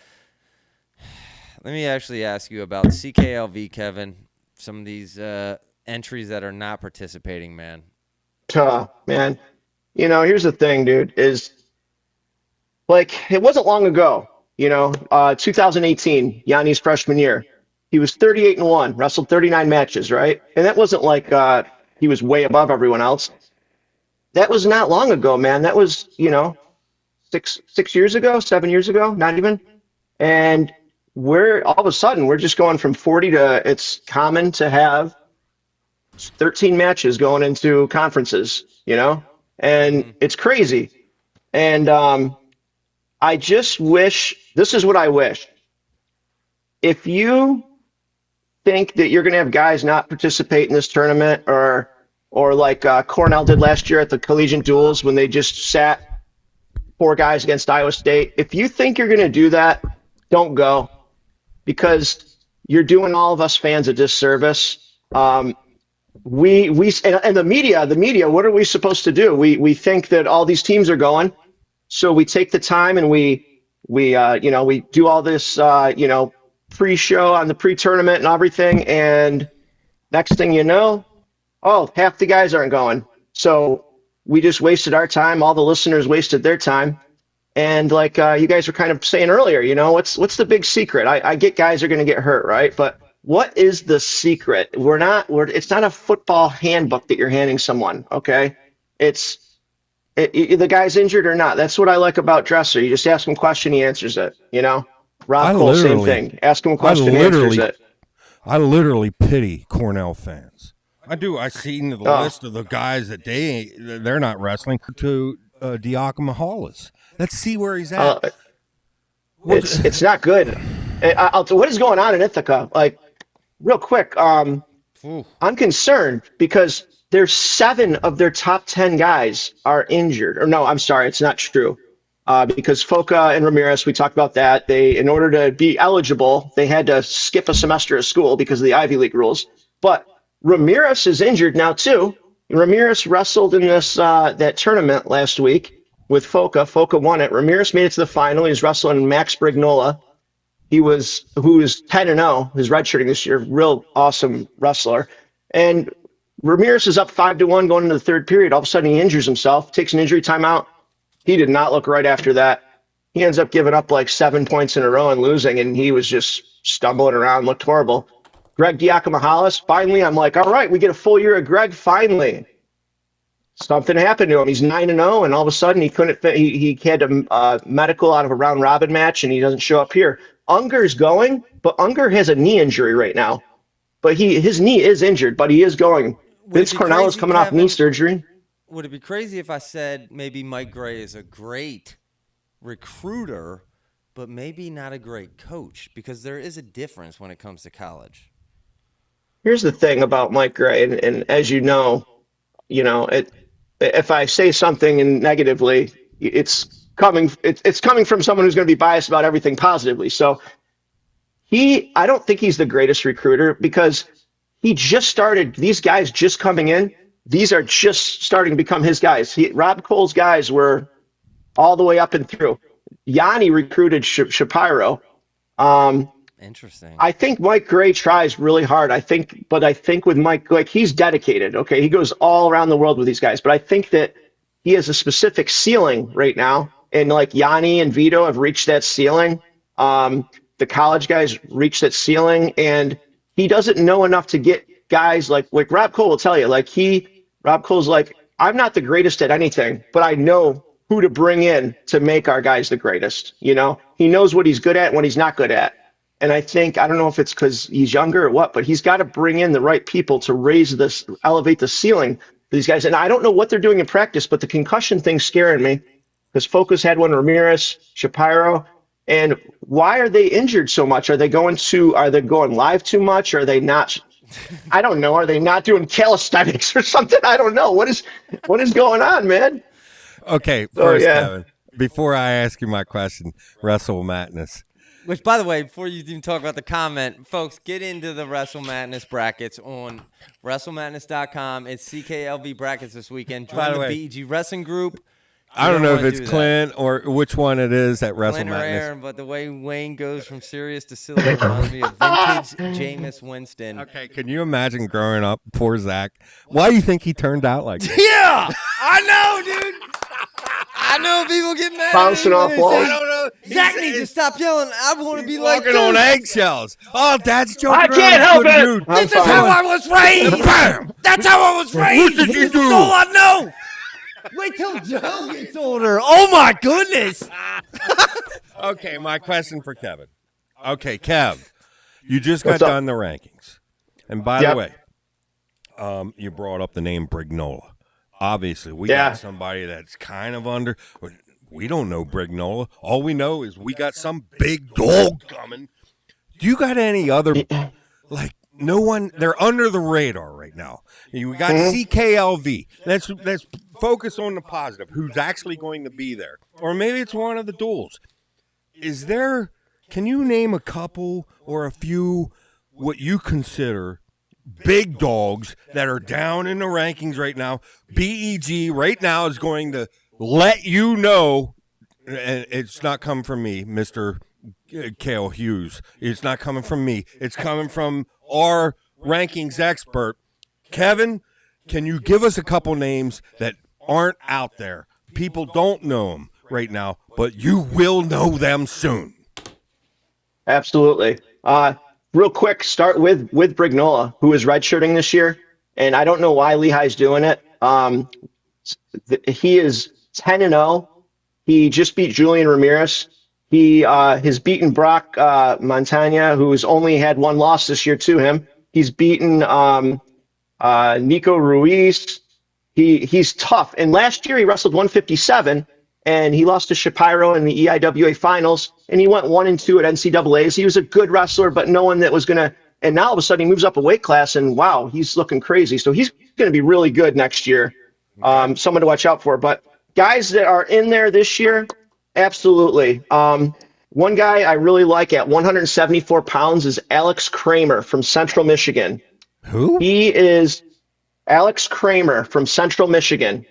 me actually ask you about CKLV, Kevin, some of these entries that are not participating, man. Man. You know, here's the thing, dude, is like, it wasn't long ago, 2018, Yanni's freshman year. He was 38-1, wrestled 39 matches, right? And that wasn't like he was way above everyone else. That was not long ago, man. That was, 6 years ago, 7 years ago, not even. And we're all of a sudden we're just going from 40 to it's common to have 13 matches going into conferences, and it's crazy. And I just wish, this is what I wish. If you think that you're going to have guys not participate in this tournament or like Cornell did last year at the collegiate duels when they just sat 4 guys against Iowa State, if you think you're going to do that, don't go, because you're doing all of us fans a disservice. And the media, what are we supposed to do? We think that all these teams are going, so we take the time and we do all this, pre-show on the pre-tournament and everything, and next thing you know, half the guys aren't going. So we just wasted our time. All the listeners wasted their time. And like you guys were kind of saying earlier, what's the big secret? I get guys are going to get hurt, right? But what is the secret? It's not a football handbook that you're handing someone, okay? The guy's injured or not. That's what I like about Dresser. You just ask him a question, he answers it, Rob Cole, same thing. Ask him a question, he answers it. I literally pity Cornell fans. I do. I seen the list of the guys that they're not wrestling to Diakma Hollis. Let's see where he's at. It's not good. What is going on in Ithaca? Like, real quick, I'm concerned because there's 7 of their top 10 guys are injured. Or no, I'm sorry, it's not true. because Foca and Ramirez, we talked about that. They, in order to be eligible, they had to skip a semester of school because of the Ivy League rules. But Ramirez is injured now too. Ramirez wrestled in this that tournament last week with Foca. Foca won it. Ramirez made it to the final. He was wrestling Max Brignola. Who is 10-0, his redshirting this year, real awesome wrestler. And Ramirez is up 5-1 going into the third period. All of a sudden he injures himself, takes an injury timeout. He did not look right after that. He ends up giving up like 7 points in a row and losing, and he was just stumbling around, looked horrible. Greg Diakomahalis, finally, I'm like, all right, we get a full year of Greg, finally. Something happened to him. He's 9-0, and all of a sudden he couldn't fit. He had a medical out of a round robin match, and he doesn't show up here. Unger's going, but Unger has a knee injury right now. But his knee is injured, but he is going. Vince Cornell is coming off knee surgery. Would it be crazy if I said maybe Mike Gray is a great recruiter, but maybe not a great coach? Because there is a difference when it comes to college. Here's the thing about Mike Gray, and as you know, if I say something negatively, it's coming from someone who's going to be biased about everything positively. So I don't think he's the greatest recruiter because he just started. These guys just coming in, these are just starting to become his guys. Rob Cole's guys were all the way up and through. Yanni recruited Shapiro. Interesting. I think Mike Gray tries really hard. But I think with Mike, like, he's dedicated. Okay, he goes all around the world with these guys. But I think that he has a specific ceiling right now, and like Yanni and Vito have reached that ceiling. The college guys reached that ceiling, and he doesn't know enough to get guys like Rob Cole will tell you. Rob Cole's like, I'm not the greatest at anything, but I know who to bring in to make our guys the greatest. He knows what he's good at and what he's not good at. And I don't know if it's because he's younger or what, but he's got to bring in the right people to elevate the ceiling for these guys. And I don't know what they're doing in practice, but the concussion thing's scaring me because Focus had one, Ramirez, Shapiro. And why are they injured so much? Are they going live too much? Are they not? I don't know. Are they not doing calisthenics or something? I don't know. What is going on, man? Okay, first, Kevin, before I ask you my question, Wrestle Madness. Which, by the way, before you even talk about the comment, folks, get into the Wrestle Madness brackets on WrestleMadness.com. It's CKLV Brackets this weekend. Join the BEG Wrestling Group. I don't know if it's Clint or which one it is at Wrestle Madness. Aaron, but the way Wayne goes from serious to silly reminds me of vintage Jameis Winston. Okay, can you imagine growing up, poor Zach? Why do you think he turned out like that? Yeah, I know, dude. I know people get mad. Bouncing off walls. I don't know. Zach needs to stop yelling. I want to be like walking on eggshells. Oh, Dad's joking. I can't help it. This is how I was raised. Bam! That's how I was raised. What did you do? That's all I know. Wait till Joe gets older. Oh, my goodness. Okay, my question for Kevin. Okay, Kev, you just got done the rankings. And by the way, you brought up the name Brignola. Obviously, we got somebody that's kind of under. We don't know Brignola. All we know is we got some big dog coming. Do you got any other, no one, they're under the radar right now. We got CKLV. Let's focus on the positive. Who's actually going to be there? Or maybe it's one of the duels. Can you name a couple or a few what you consider big dogs that are down in the rankings right now? BEG right now is going to let you know, and it's not coming from me, Mr. Cale Hughes. It's not coming from me. It's coming from our rankings expert. Kevin, can you give us a couple names that aren't out there? People don't know them right now, but you will know them soon. Absolutely. Real quick, start with Brignola, who is redshirting this year, and I don't know why Lehigh's doing it. He is 10-0. He just beat Julian Ramirez. He has beaten Brock Montagna, who's only had one loss this year to him. He's beaten Nico Ruiz. He's tough. And last year he wrestled 157, and he lost to Shapiro in the EIWA finals, and he went 1-2 at NCAAs. He was a good wrestler, but no one that was going to – and now all of a sudden he moves up a weight class, and wow, he's looking crazy. So he's going to be really good next year. Someone to watch out for. But guys that are in there this year, Absolutely. One guy I really like at 174 pounds is Alex Kramer from Central Michigan. Who? He is Alex Kramer from Central Michigan,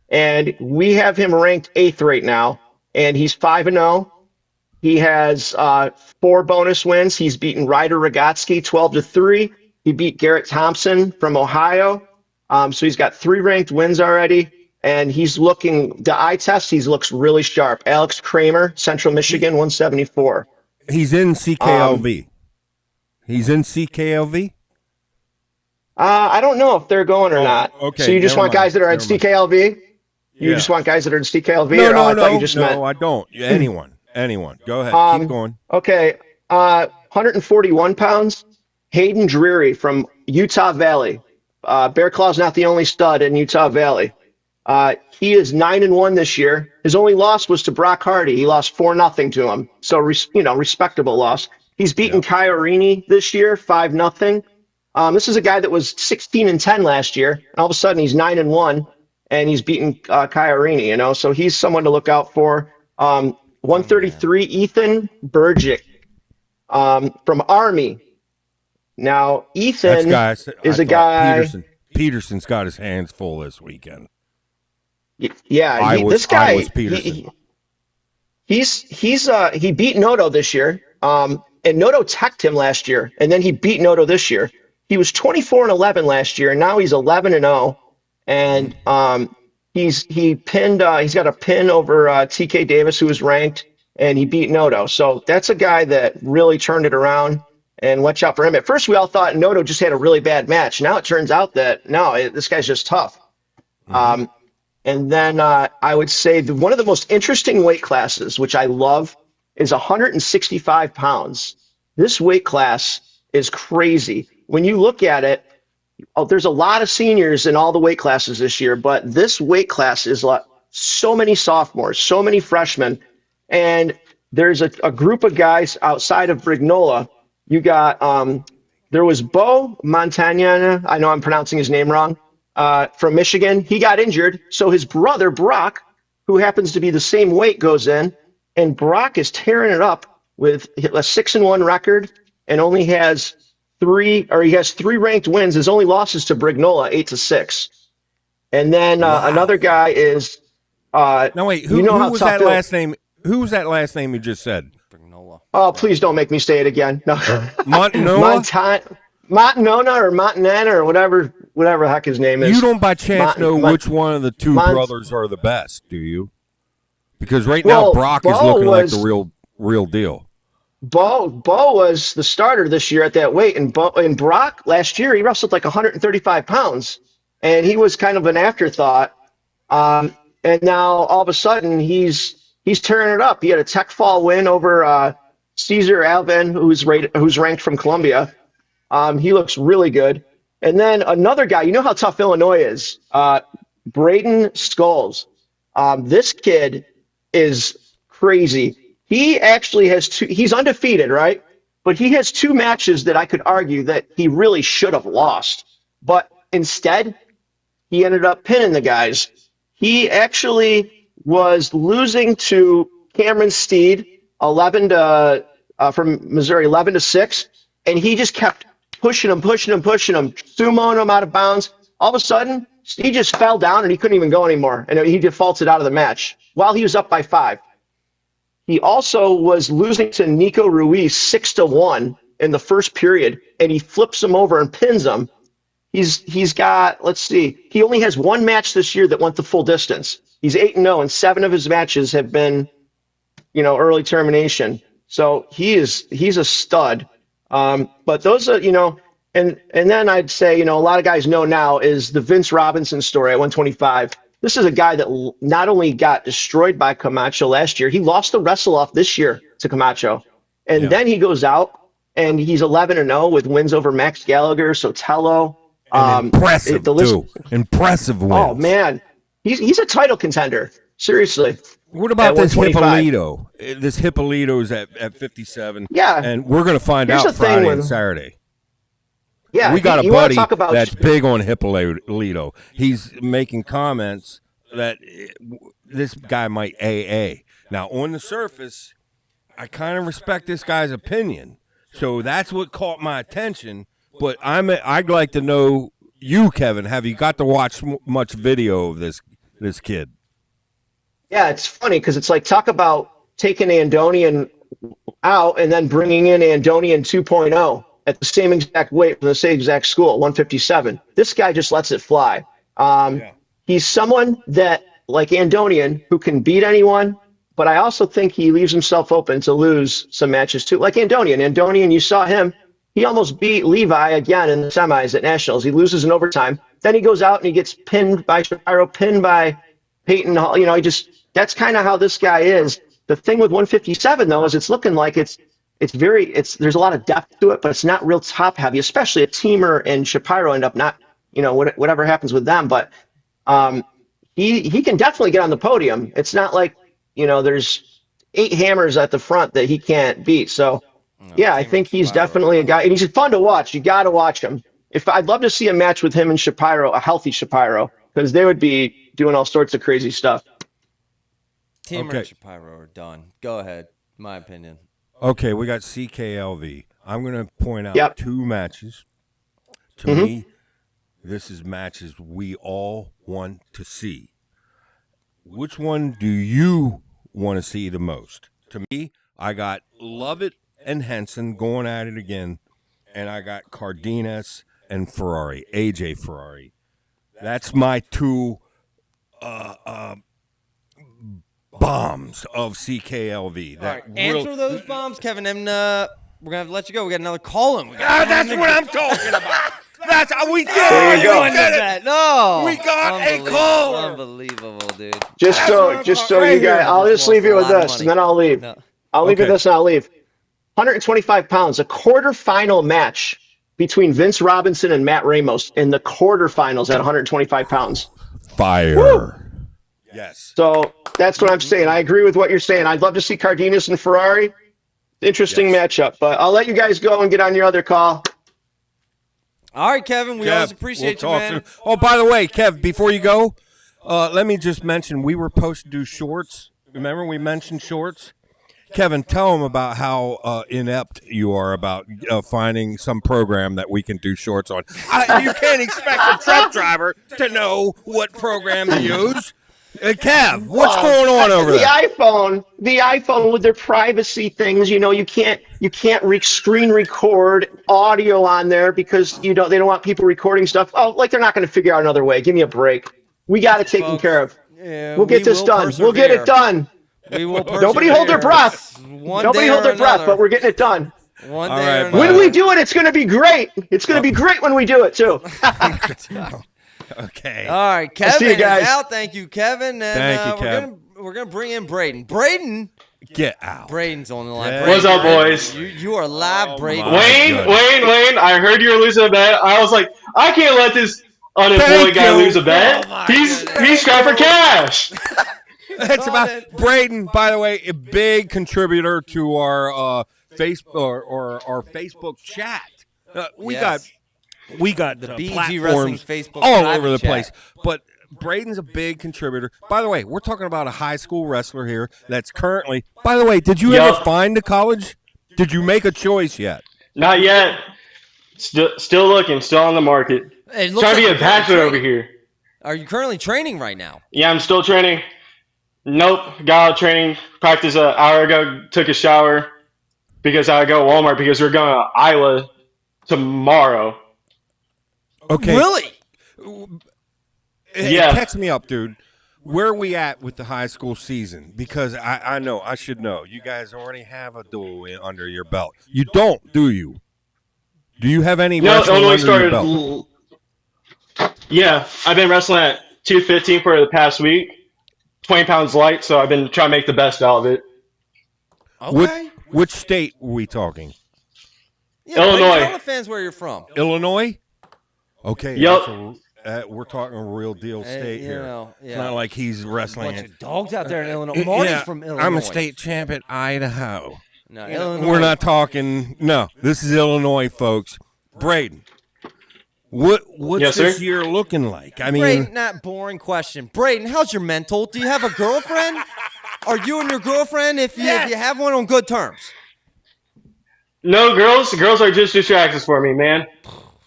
and we have him ranked 8th right now, and he's 5-0. He has 4 bonus wins. He's beaten Ryder Rogatsky 12-3. He beat Garrett Thompson from Ohio. So he's got 3 ranked wins already. And he's looking, the eye test, he looks really sharp. Alex Kramer, Central Michigan, 174. He's in CKLV. He's in CKLV? I don't know if they're going or not. Okay. So you just want guys that are at CKLV? You just want guys that are in CKLV? No, I thought you just meant... I don't. Anyone. Go ahead. Keep going. Okay. 141 pounds, Hayden Drury from Utah Valley. Bear Claw's not the only stud in Utah Valley. He is 9-1 this year. His only loss was to Brock Hardy. He lost 4-0 to him. So, respectable loss. He's beaten Kyorini this year, 5-0. This is a guy that was 16-10 last year. And all of a sudden, he's 9-1, and he's beaten Kyorini, So he's someone to look out for. 133, Ethan Burgick from Army. Now, Ethan is a guy... Peterson's got his hands full this weekend. Yeah, this guy, he beat Noto this year, and Noto teched him last year, and then he beat Noto this year. He was 24-11 last year, and now he's 11-0, and he's got a pin over TK Davis, who was ranked, and he beat Noto. So that's a guy that really turned it around, and watch out for him. At first, we all thought Noto just had a really bad match. Now it turns out that this guy's just tough. And then I would say one of the most interesting weight classes, which I love, is 165 pounds. This weight class is crazy. When you look at it, there's a lot of seniors in all the weight classes this year, but this weight class is so many sophomores, so many freshmen, and there's a group of guys outside of Brignola. You got there was Bo Montagna. I know I'm pronouncing his name wrong. From Michigan. He got injured, so his brother, Brock, who happens to be the same weight, goes in, and Brock is tearing it up with a 6-1 record and only has 3 ranked wins. His only losses to Brignola, 8-6. And then another guy is no, wait, who was that last name? Who was that last name you just said? Brignola. Oh, please don't make me say it again. No. Montanoa? Montanona or Montanana or whatever the heck his name is. You don't by chance know which one of the two brothers are the best, do you? Because now Brock is looking like the real deal. Bo was the starter this year at that weight, and Brock last year he wrestled like 135 pounds, and he was kind of an afterthought. And now all of a sudden he's tearing it up. He had a tech fall win over Cesar Alvin, who's ranked from Columbia. He looks really good. And then another guy, you know how tough Illinois is, Braden Skulls. This kid is crazy. He actually has he's undefeated, right? But he has 2 matches that I could argue that he really should have lost. But instead, he ended up pinning the guys. He actually was losing to Cameron Steed, from Missouri, 11-6, and he just kept pushing him, sumoing him out of bounds. All of a sudden, he just fell down and he couldn't even go anymore, and he defaulted out of the match while he was up by 5. He also was losing to Nico Ruiz 6-1 in the first period, and he flips him over and pins him. He's got, let's see, he only has 1 match this year that went the full distance. He's 8-0, and 7 of his matches have been, early termination. So he's a stud. But those are, and then I'd say, a lot of guys know now is the Vince Robinson story at 125. This is a guy that not only got destroyed by Camacho last year, he lost the wrestle-off this year to Camacho. And then he goes out, and he's 11-0 with wins over Max Gallagher, Sotelo. Impressive, too. Impressive wins. Oh, man. He's a title contender. Seriously. What about this Hippolito? This Hippolito's at 57. Yeah. And we're going to find out Friday and Saturday. Yeah. We got a buddy that's big on Hippolito. He's making comments that this guy might AA. Now, on the surface, I kind of respect this guy's opinion. So that's what caught my attention. But I'd like to know, you, Kevin, have you got to watch much video of this kid? Yeah, it's funny because it's like, talk about taking Andonian out and then bringing in Andonian 2.0 at the same exact weight from the same exact school, 157. This guy just lets it fly. He's someone that, like Andonian, who can beat anyone, but I also think he leaves himself open to lose some matches too. Like Andonian. Andonian, you saw him. He almost beat Levi again in the semis at Nationals. He loses in overtime. Then he goes out and he gets pinned by Shapiro, pinned by Peyton Hall. You know, that's kind of how this guy is. The thing with 157 though is it's looking like there's a lot of depth to it, but it's not real top heavy, especially a Teamer and Shapiro end up not, you know, whatever happens with them. But he can definitely get on the podium. It's not like, you know, there's 8 hammers at the front that he can't beat. So yeah, I think he's definitely a guy, and he's fun to watch. You got to watch him. I'd love to see a match with him and Shapiro, a healthy Shapiro, because they would be doing all sorts of crazy stuff. Teamer and Shapiro are done. Go ahead. My opinion. Okay, we got CKLV. I'm going to point out 2 matches. To me, this is matches we all want to see. Which one do you want to see the most? To me, I got Lovett and Henson going at it again, and I got Cardenas and Ferrari, AJ Ferrari. That's my 2 bombs of CKLV. Answer those bombs, Kevin, and we're gonna have to let you go. We got another call in. That's what I'm talking about. That's how we did There you go. No, we got a caller. Unbelievable, dude. Just so you guys, I'll just leave you with this, and then I'll leave. No. I'll leave you with this, and I'll leave. 125 pounds, a quarterfinal match between Vince Robinson and Matt Ramos in the quarterfinals at 125 pounds. Fire. Woo! Yes. So that's what I'm saying. I agree with what you're saying. I'd love to see Cardenas and Ferrari. Interesting matchup, but I'll let you guys go and get on your other call. All right, Kevin. We always appreciate you, man. Oh, by the way, Kev, before you go, let me just mention we were supposed to do shorts. Remember we mentioned shorts? Kevin, tell them about how inept you are about finding some program that we can do shorts on. You can't expect a truck driver to know what program to use. Kev, what's going on over there? The iPhone with their privacy things, you know, you can't screen record audio on there because they don't want people recording stuff. Oh, like they're not going to figure out another way. Give me a break. We got it taken care of. Yeah, we'll get this done. We'll get it done. We will Nobody hold their breath. Nobody hold their breath, but we're getting it done. One day or when we do it, it's going to be great. It's going to be great when we do it, too. Okay. All right, Kevin is out. Thank you, Kevin. And Thank you, Kevin. We're gonna bring in Braden. Braden, get out. Braden's on the line. Yeah. Braden, What's up, boys? You are live, Braden. Wayne. I heard you were losing a bet. I was like, I can't let this unemployed guy lose a bet. He's strapped for cash. It's about Braden, by the way, a big contributor to our Facebook or our Facebook chat. We got the BG platforms Wrestling Facebook all over the chat. place. But Braden's a big contributor. By the way, we're talking about a high school wrestler here that's currently. By the way, did you ever find a college? Did you make a choice yet? Not yet. Still looking. Still on the market. It looks Trying to like be a bachelor over here. Are you currently training right now? Yeah, I'm still training. Nope. Got out of training. Practiced an hour ago. Took a shower because I go to Walmart because we're going to Iowa tomorrow. Okay. Really? Yeah. Text me up, dude. Where are we at with the high school season? Because I know, I should know. You guys already have a duel under your belt. You don't, do you? Do you have any wrestling under your belt? Yeah, I've been wrestling at 215 for the past week. 20 pounds light, so I've been trying to make the best out of it. Okay. Which state are we talking? Yeah, Illinois. Tell the fans where you're from. Illinois? Okay. Yep. We're talking a real deal state here. Know, yeah. It's not like he's wrestling. Bunch of dogs out there in Illinois. Marty's from Illinois. I'm a state champ at Idaho. No, Illinois. We're not talking. No, this is Illinois, folks. Braden, what's this year looking like? I mean, Braden, not boring question. Braden, how's your mental? Do you have a girlfriend? Are you and your girlfriend, if you have one, on good terms? No, girls are just distractions for me, man.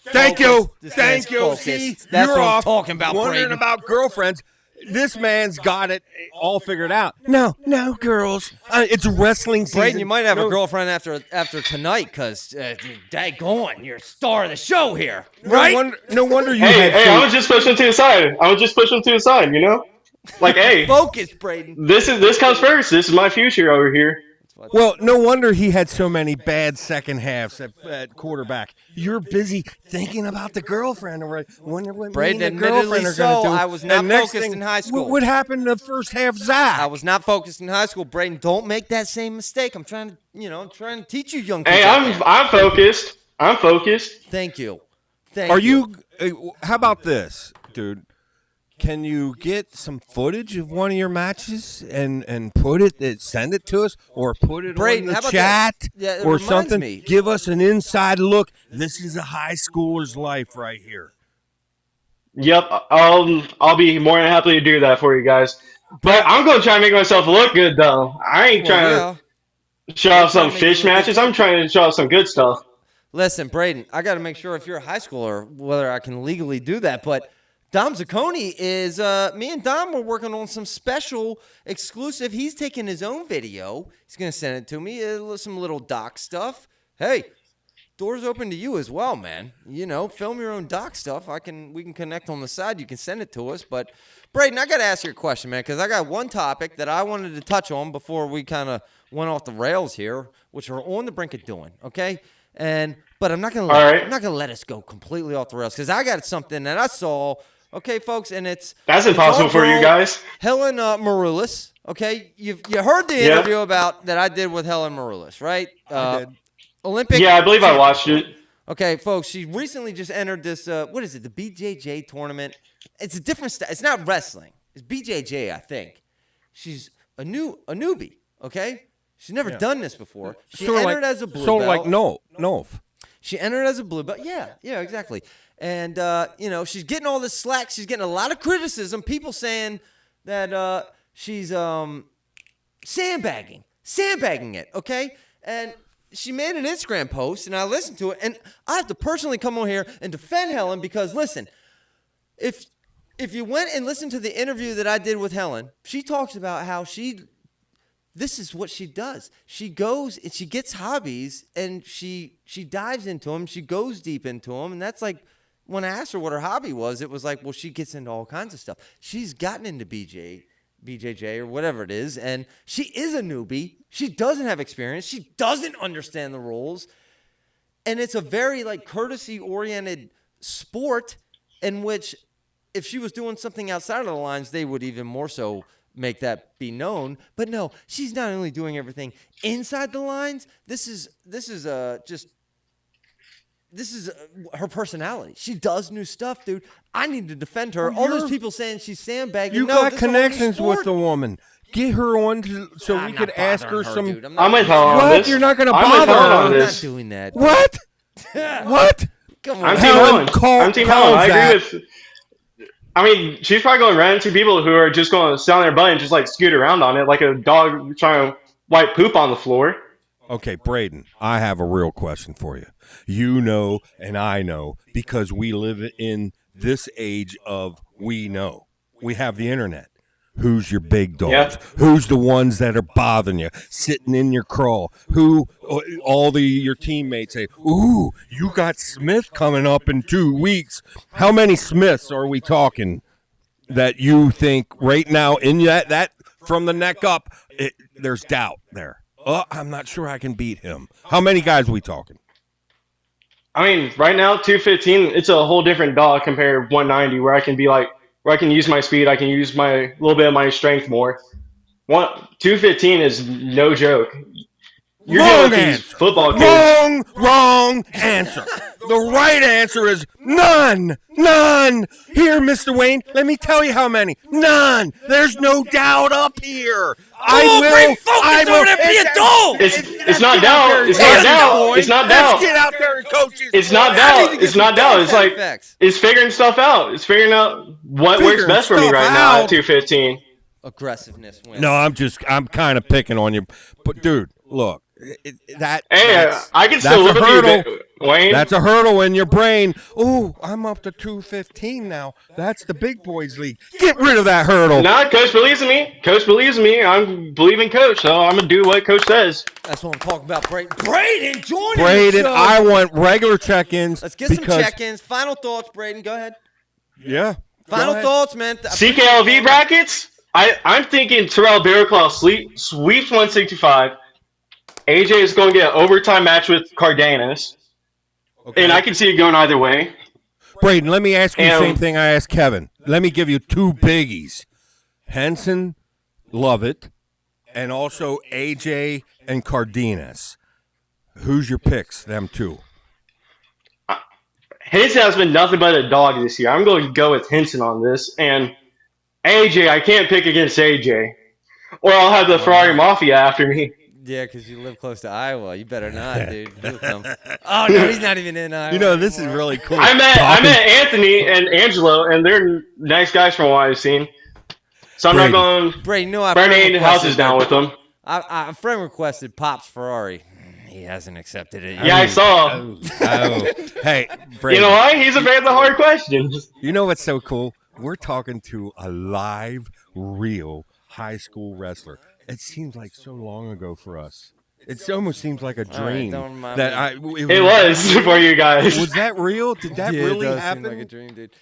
Thank you. This man's Thank you. focused. See, That's you're what I'm off talking about, wondering Braden. about girlfriends. This man's got it all figured out. No, girls. It's wrestling season. Braden, you might have a girlfriend after tonight, because daggone, you're a star of the show here, right? No wonder you Hey, had I was just pushing to the side. You know, like, hey, Focus, Braden. this comes first. This is my future over here. Well, no wonder he had so many bad second halves at quarterback. You're busy thinking about the girlfriend already. Wonder what Braden, me and the girlfriend are admittedly going to so, do. I was not And next focused thing, in high school. What happened in the first half, Zach? I was not focused in high school, Braden. Don't make that same mistake. I'm trying to teach you young kids. Hey, I'm focused. I'm focused. Thank you. Are you? How about this, dude? Can you get some footage of one of your matches and send it to us, or put it Braden, on how the about chat that? Yeah, it or reminds something? me. Give us an inside look. This is a high schooler's life right here. Yep, I'll be more than happy to do that for you guys. But I'm gonna try and make myself look good though. I ain't trying to show off some fish matches. I'm trying to show off some good stuff. Listen, Braden, I got to make sure if you're a high schooler whether I can legally do that. But Dom Zacconi is me and Dom were working on some special exclusive. He's taking his own video. He's gonna send it to me. Some little doc stuff. Hey, doors open to you as well, man. You know, film your own doc stuff. We can connect on the side. You can send it to us. But Braden, I got to ask you a question, man, because I got one topic that I wanted to touch on before we kind of went off the rails here, which we're on the brink of doing. Okay, but I'm not gonna let us go completely off the rails, because I got something that I saw. Okay, folks, and that's impossible for you guys. Helen Maroulis. Okay, you heard the interview that I did with Helen Maroulis, right? I did. Olympic. Yeah, I believe I watched it. Okay, folks, she recently just entered this. What is it? The BJJ tournament. It's a different style. It's not wrestling. It's BJJ, I think. She's a newbie. Okay, she's never done this before. She entered as a blue belt. Like no. She entered as a blue belt. Yeah, exactly. And, she's getting all this slack. She's getting a lot of criticism. People saying that she's sandbagging it, okay? And she made an Instagram post, and I listened to it. And I have to personally come on here and defend Helen because, listen, if you went and listened to the interview that I did with Helen, she talks about how this is what she does. She goes and she gets hobbies, and she dives into them. She goes deep into them, and that's like, when I asked her what her hobby was, it was like, well, she gets into all kinds of stuff. She's gotten into BJJ or whatever it is, and she is a newbie. She doesn't have experience. She doesn't understand the rules. And it's a very courtesy-oriented sport in which if she was doing something outside of the lines, they would even more so make that be known. But no, she's not only doing everything inside the lines. This is her personality. She does new stuff, dude. I need to defend her. All those people saying she's sandbagging. You got connections with the woman. Get her on so we could ask her some. Dude. I'm with Helen on this. You're not going to bother her. I'm not doing that. What? What? Come on. I'm Team Helen. I'm Team Helen. I agree with. I mean, she's probably going to run into people who are just going to sit on their butt and just scoot around on it like a dog trying to wipe poop on the floor. Okay, Braden, I have a real question for you. You know, and I know, because we live in this age of we know. We have the internet. Who's your big dogs? Yeah. Who's the ones that are bothering you, sitting in your crawl? Who your teammates say, ooh, you got Smith coming up in 2 weeks. How many Smiths are we talking that you think right now in that from the neck up, there's doubt there? Oh, I'm not sure I can beat him. How many guys are we talking? I mean, right now, 215, it's a whole different dog compared to 190, where I can where I can use my speed, I can use my little bit of my strength more. 215 is no joke. You're Wrong dealing with these answer. football kids. Wrong answer. The right answer is none. Here, Mr. Wayne, let me tell you how many. None. There's no doubt up here. I will. It's not doubt. It's not doubt. It's not doubt. Let's get out there and coach. It's not doubt. It's not doubt. It's it's figuring stuff out. It's figuring out what works best for me right now at 215. aggressiveness wins. No, I'm kind of picking on you, but dude, look, I can still that's live a with hurdle. you, Wayne. That's a hurdle in your brain. Oh, I'm up to 215 now. That's the big boys league. Get rid of that hurdle. No, Coach believes in me. Coach believes in me. I'm believing Coach, so I'm gonna do what Coach says. That's what I'm talking about, Braden. Braden, join Braden, the show. I want regular check-ins. Let's get some check-ins. Final thoughts, Braden. Go ahead. Yeah. Final thoughts, man. CKLV brackets. I'm thinking Terrell Barraclough sweeps 165. AJ is going to get an overtime match with Cardenas. Okay. And I can see it going either way. Braden, let me ask you the same thing I asked Kevin. Let me give you two biggies. Henson, Lovett, and also AJ and Cardenas. Who's your picks, them two? Henson has been nothing but a dog this year. I'm going to go with Henson on this. And AJ, I can't pick against AJ. Or I'll have the Ferrari Mafia after me. Yeah, because you live close to Iowa. You better not, dude. He'll come. Oh, no, he's not even in Iowa. You know, this is really cool. I met Anthony and Angelo, and they're nice guys from what I've seen. So I'm not going to burn any houses down with them. A friend requested Pop's Ferrari. He hasn't accepted it yet. Yeah, I saw. Hey, Braden. You know why? He's a fan of the hard questions. You know what's so cool? We're talking to a live, real high school wrestler. It seems like so long ago for us. It almost seems like a dream. It was for you guys. Was that real? Did that really happen? Seem like a dream, dude.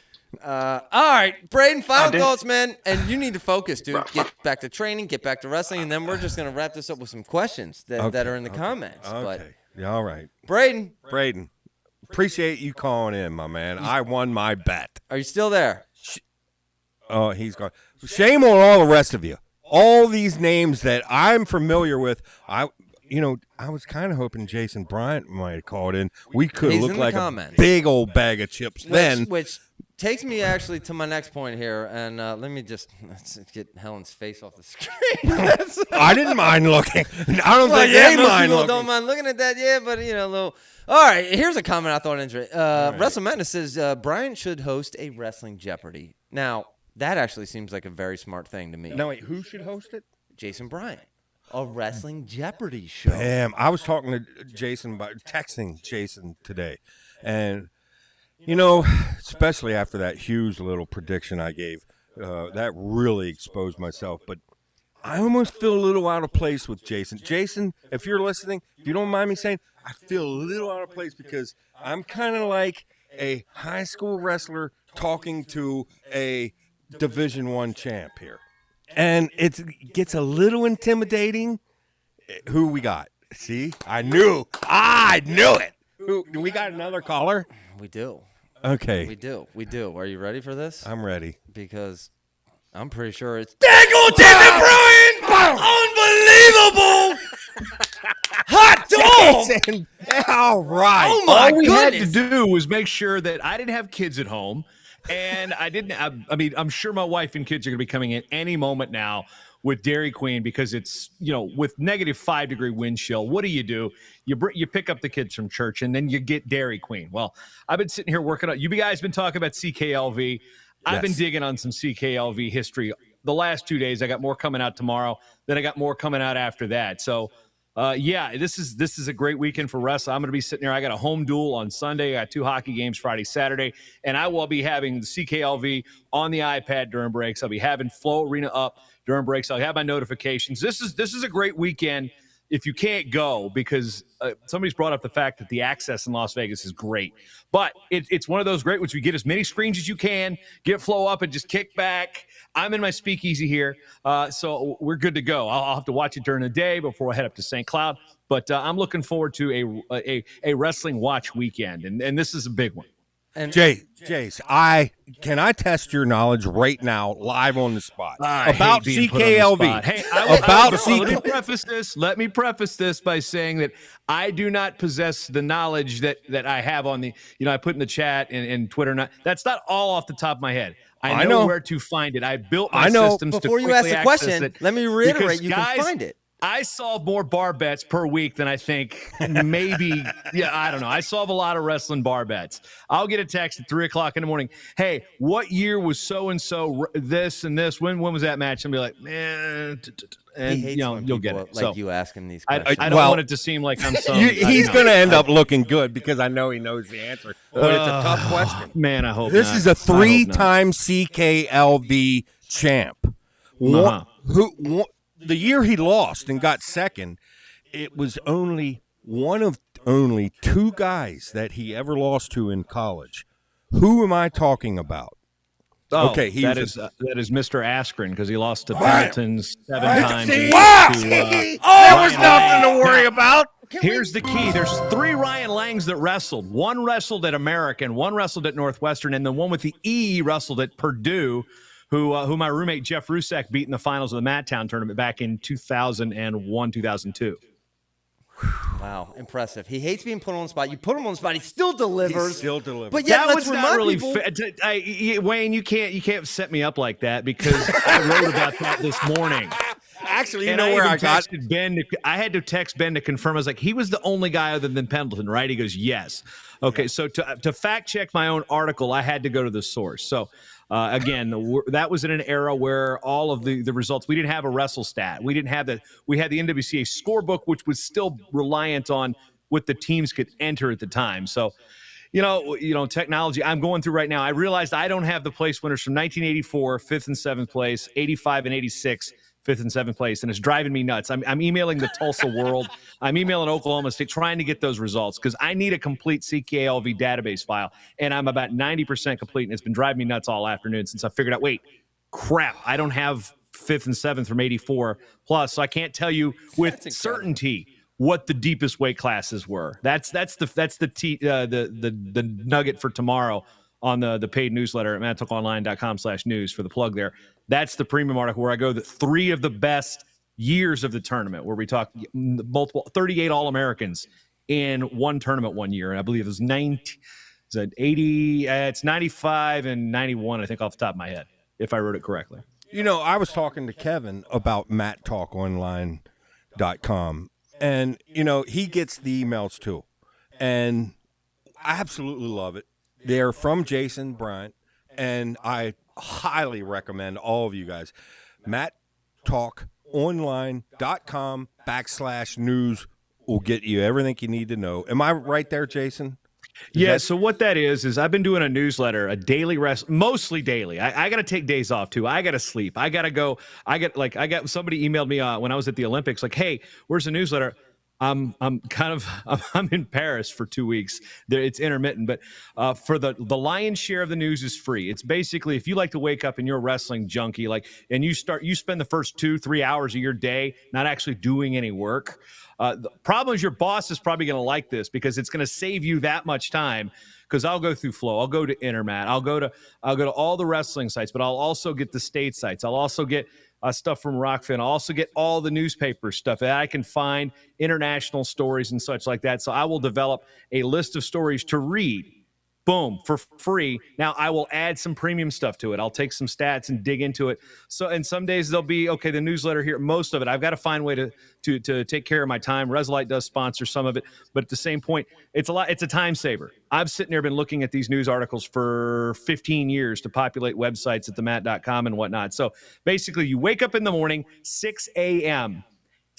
All right, Braden, final thoughts, man. And you need to focus, dude. Get back to training, get back to wrestling, and then we're just going to wrap this up with some questions that are in the comments. Okay. Yeah, all right. Braden, appreciate you calling in, my man. I won my bet. Are you still there? Oh, he's gone. Shame on all the rest of you. All these names that I'm familiar with, I was kind of hoping Jason Bryant might have called in. We could look like a big old bag of chips then. Which takes me actually to my next point here, and let's get Helen's face off the screen. I didn't mind looking. I don't think they mind looking. Don't mind looking at that, yeah, but a little. All right, here's a comment I thought interesting. Wrestle Madness says Bryant should host a Wrestling Jeopardy. Now, that actually seems like a very smart thing to me. No, wait, who should host it? Jason Bryant. A Wrestling Jeopardy show. Damn, I was talking to Jason, texting Jason today. And, especially after that huge little prediction I gave, that really exposed myself. But I almost feel a little out of place with Jason. Jason, if you're listening, if you don't mind me saying, I feel a little out of place because I'm kind of like a high school wrestler talking to a Division I champ here. And it gets a little intimidating. Who we got? See? I knew it. Do we got another caller? We do. Okay. We do. Are you ready for this? I'm ready. Because I'm pretty sure it's Dangle Jason Bryant! Unbelievable! Hot dog! Jason. All right. Oh my All we goodness. had to do was make sure that I didn't have kids at home. And I'm sure my wife and kids are going to be coming in any moment now with Dairy Queen because it's, with -5-degree wind chill. What do? You pick up the kids from church and then you get Dairy Queen. Well, I've been sitting here working on. You guys been talking about CKLV. I've been digging on some CKLV history the last 2 days. I got more coming out tomorrow. Then I got more coming out after that. So. This is a great weekend for wrestling. I'm going to be sitting here. I got a home duel on Sunday. I got 2 hockey games Friday, Saturday, and I will be having the CKLV on the iPad during breaks. I'll be having Flow Arena up during breaks. I'll have my notifications. This is a great weekend if you can't go because somebody's brought up the fact that the access in Las Vegas is great. But it's one of those great ones. You get as many screens as you can, get Flow up and just kick back. I'm in my speakeasy here, so we're good to go. I'll have to watch it during the day before I head up to St. Cloud. But I'm looking forward to a wrestling watch weekend, and this is a big one. And Jace, can I test your knowledge right now, live on the spot about CKLV? Hey, let me preface this by saying that I do not possess the knowledge that I have on the, I put in the chat and Twitter. That's not all off the top of my head. I know where to find it. I built my systems before to you ask the access question. it Let me reiterate: you can find it. I solve more bar bets per week than I think maybe. Yeah, I don't know. I solve a lot of wrestling bar bets. I'll get a text at 3 o'clock in the morning. Hey, what year was so and so this and this? When was that match? And be like, man. And he hates when you'll people get it. like So you ask him these questions. I don't want it to seem like I'm some. He's going to end up looking good because I know he knows the answer. But it's a tough question. Man, I hope This not. is a I hope not. 3-time CKLV champ. The year he lost and got second, it was only one of only 2 guys that he ever lost to in college. Who am I talking about? Oh, Okay, that is Mr. Askren because he lost to Right. Pendleton 7 times. See? and What? to, There was nothing to worry about. Here's the key. There's 3 Ryan Langs that wrestled. One wrestled at American, one wrestled at Northwestern, and the one with the E wrestled at Purdue, who my roommate Jeff Rusak beat in the finals of the Matttown tournament back in 2001, 2002. Wow, impressive. He hates being put on the spot. You put him on the spot, he still delivers. But But yeah, That let's was not remind really people. Wayne, you can't set me up like that because I wrote about that this morning. Actually, you And know where I got texted Ben. I had to text Ben to confirm. I was like, he was the only guy other than Pendleton, right? He goes, yes. Okay, so to fact check my own article, I had to go to the source. So again, that was in an era where all of the results, we didn't have a wrestle stat. We didn't have that. We had the NWCA scorebook, which was still reliant on what the teams could enter at the time. So, you know, technology I'm going through right now. I realized I don't have the place winners from 1984, 5th and 7th place, 85 and 86. 5th and 7th place, and it's driving me nuts. I'm emailing the Tulsa World. I'm emailing Oklahoma State, trying to get those results because I need a complete CKLV database file, and I'm about 90% complete, and it's been driving me nuts all afternoon since I figured out, wait, crap, I don't have 5th and 7th from 84 plus, so I can't tell you with certainty what the deepest weight classes were. That's the nugget for tomorrow on the paid newsletter at mantalkonline.com/news for the plug there. That's the premium article where I go the 3 of the best years of the tournament, where we talk multiple 38 All-Americans in one tournament one year. And I believe it was 80, it's 95 and 91, I think, off the top of my head, if I wrote it correctly. You know, I was talking to Kevin about MattTalkOnline.com, and, you know, he gets the emails too. And I absolutely love it. They're from Jason Bryant, and I highly recommend all of you guys. MattTalkOnline.com/news will get you everything you need to know. Am I right there, Jason? So what that is I've been doing a newsletter, a daily mostly daily. I got to take days off too. I got to sleep. I got to go. I got somebody emailed me when I was at the Olympics, like, hey, where's the newsletter? I'm in Paris for 2 weeks. It's intermittent, but for the lion's share of the news is free. It's basically, if you like to wake up and you're a wrestling junkie, and you spend the first 2-3 hours of your day not actually doing any work. The problem is your boss is probably going to like this because it's going to save you that much time. Because I'll go through Flow, I'll go to Intermat, I'll go to all the wrestling sites, but I'll also get the state sites. I'll also get stuff from Rockfin. I'll also get all the newspaper stuff that I can find, international stories and such like that. So I will develop a list of stories to read. Boom, for free. Now I will add some premium stuff to it. I'll take some stats and dig into it. So, and some days there'll be, okay, the newsletter here, most of it, I've got to find a way to take care of my time. Resolite does sponsor some of it, but at the same point, it's a time saver. I've sitting there, been looking at these news articles for 15 years to populate websites at thematt.com and whatnot. So basically you wake up in the morning, 6 a.m.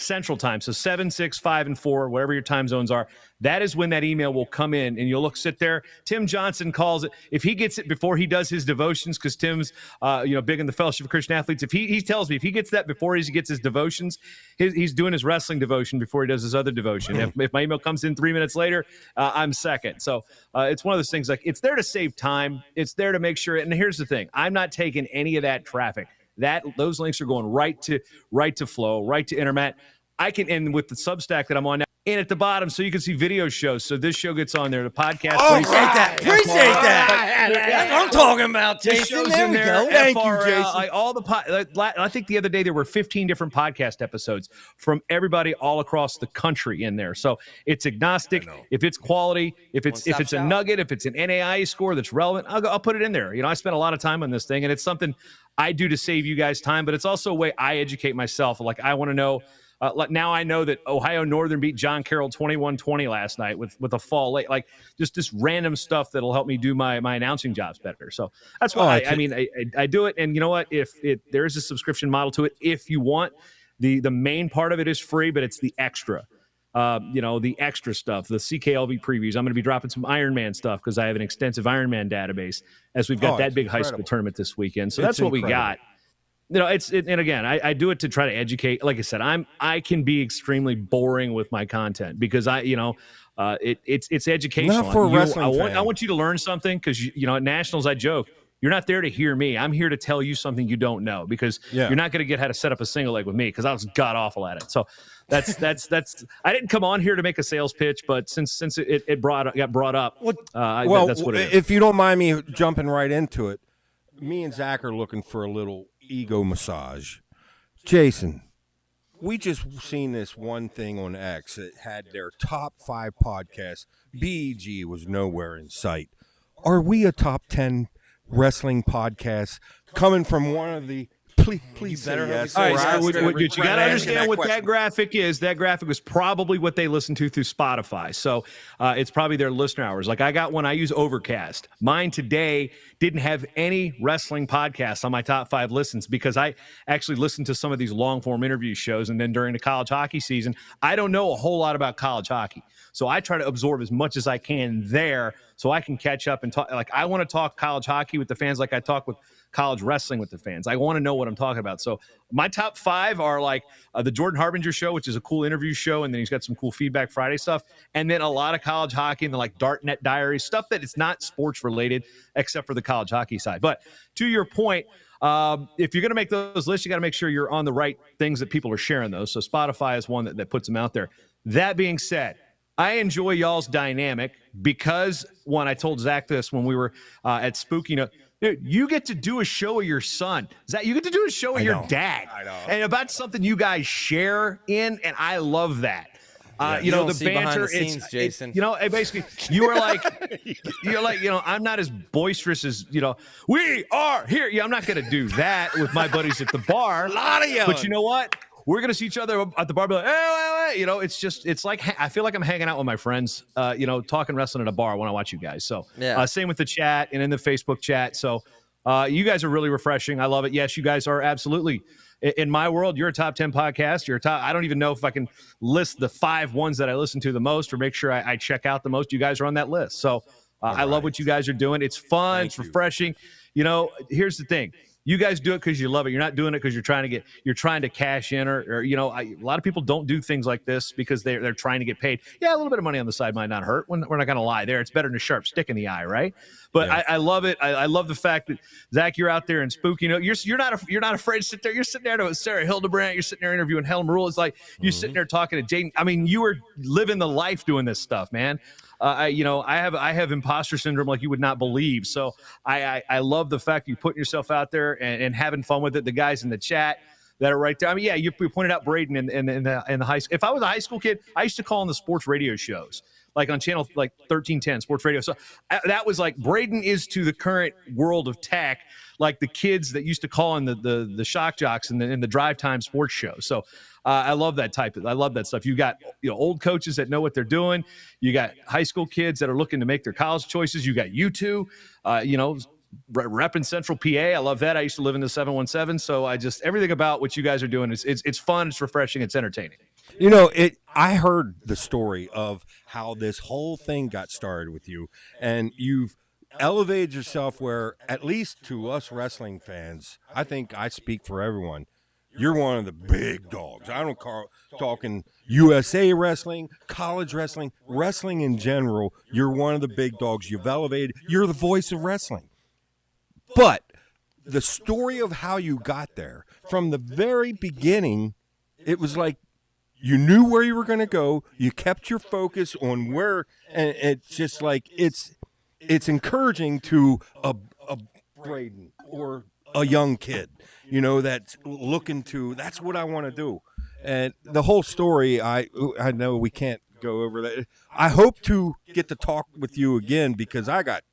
Central Time, so 7, 6, 5, and 4, whatever your time zones are. That is when that email will come in, and you'll sit there. Tim Johnson calls it, if he gets it before he does his devotions, because Tim's big in the Fellowship of Christian Athletes. If he tells me if he gets that before he gets his devotions, he's doing his wrestling devotion before he does his other devotion. If my email comes in 3 minutes later, I'm second. So it's one of those things, like, it's there to save time. It's there to make sure. And here's the thing: I'm not taking any of that traffic. Those links are going right to Flow, right to Intermat. I can end with the Substack that I'm on now, and at the bottom, so you can see video shows. So this show gets on there, the podcast. Appreciate that. That's what I'm talking about, Jason. There we go. Thank you, Jason. I think the other day there were 15 different podcast episodes from everybody all across the country in there. So it's agnostic. If it's quality, if it's a nugget, if it's an NAIA score that's relevant, I'll put it in there. I spent a lot of time on this thing, and it's something I do to save you guys time, but it's also a way I educate myself. Like, I want to know Like now I know that Ohio Northern beat John Carroll 21-20 last night with a fall late. Like just this random stuff that'll help me do my announcing jobs better. So that's why I do it. And you know what? If there is a subscription model to it, if you want, the main part of it is free, but it's the extra. The extra stuff, the CKLV previews. I'm going to be dropping some Ironman stuff because I have an extensive Ironman database as we've got that big high school tournament this weekend. So that's what we got. And again, I do it to try to educate. Like I said, I can be extremely boring with my content because it's educational. Not for a wrestling fan. I want you to learn something because at Nationals I joke. You're not there to hear me. I'm here to tell you something you don't know because you're not going to get how to set up a single leg with me because I was god awful at it. So that's I didn't come on here to make a sales pitch, but since it got brought up, that's what it is. If you don't mind me jumping right into it, me and Zach are looking for a little ego massage. Jason, we just seen this one thing on X that had their top 5 podcasts. BEG was nowhere in sight. Are we a top 10 wrestling podcast coming from one of the please say yes. All right, so what you got to understand what that graphic is. That graphic was probably what they listen to through Spotify. So it's probably their listener hours. Like I got one, I use Overcast. Mine today didn't have any wrestling podcasts on my top 5 listens because I actually listened to some of these long form interview shows. And then during the college hockey season, I don't know a whole lot about college hockey. So I try to absorb as much as I can there so I can catch up and talk. Like I want to talk college hockey with the fans like I talk with college wrestling with the fans. I want to know what I'm talking about. So my top 5 are like the Jordan Harbinger show, which is a cool interview show. And then he's got some cool Feedback Friday stuff. And then a lot of college hockey and the like Dartnet Diaries, stuff that it's not sports related except for the college hockey side. But to your point, if you're going to make those lists, you got to make sure you're on the right things that people are sharing those. So Spotify is one that puts them out there. That being said, I enjoy y'all's dynamic because when I told Zach this when we were at Spooky, dude, you get to do a show with your son. Zach, you get to do a show with your dad. I know. And about something you guys share in, and I love that. The banter, scenes, Jason. Basically, you are like, I'm not as boisterous as, we are here. Yeah, I'm not going to do that with my buddies at the bar. A lot of yelling. But you know what? We're going to see each other at the bar, be like, hey, it's like, I feel like I'm hanging out with my friends, talking wrestling at a bar when I watch you guys. So same with the chat and in the Facebook chat. So you guys are really refreshing. I love it. Yes, you guys are absolutely. In my world, you're a top 10 podcast. You're a top. I don't even know if I can list the 5 ones that I listen to the most or make sure I check out the most. You guys are on that list. So I love what you guys are doing. It's fun. It's refreshing. Here's the thing. You guys do it because you love it. You're not doing it because you're trying to cash in or a lot of people don't do things like this because they're trying to get paid. Yeah, a little bit of money on the side might not hurt. We're not going to lie there. It's better than a sharp stick in the eye, right? But I love it. I love the fact that Zach, you're out there and Spook. You're not afraid to sit there. You're sitting there with Sarah Hildebrandt. You're sitting there interviewing Helen Rule. It's like you're sitting there talking to Jaden. I mean, you are living the life doing this stuff, man. I have imposter syndrome like you would not believe. So I love the fact you putting yourself out there and having fun with it. The guys in the chat that are right there. I mean, yeah, you pointed out Braden in the high school. If I was a high school kid, I used to call in the sports radio shows, like on channel like 1310 sports radio. So that was like Braden is to the current world of tech, like the kids that used to call in the shock jocks and the drive time sports show. So I love that I love that stuff. You got old coaches that know what they're doing. You got high school kids that are looking to make their college choices. You got you two, repping Central PA. I love that. I used to live in the 717. So everything about what you guys are doing it's fun. It's refreshing. It's entertaining. I heard the story of how this whole thing got started with you, and you've elevated yourself where, at least to us wrestling fans, I think I speak for everyone, you're one of the big dogs. I don't talking USA wrestling, college wrestling, wrestling in general. You're one of the big dogs. You've elevated. You're the voice of wrestling. But the story of how you got there, from the very beginning, it was like you knew where you were going to go. You kept your focus on where, and it's just like it's encouraging to a Braden or a young kid, that's looking to, that's what I want to do. And the whole story, I know we can't go over that. I hope to get to talk with you again because I got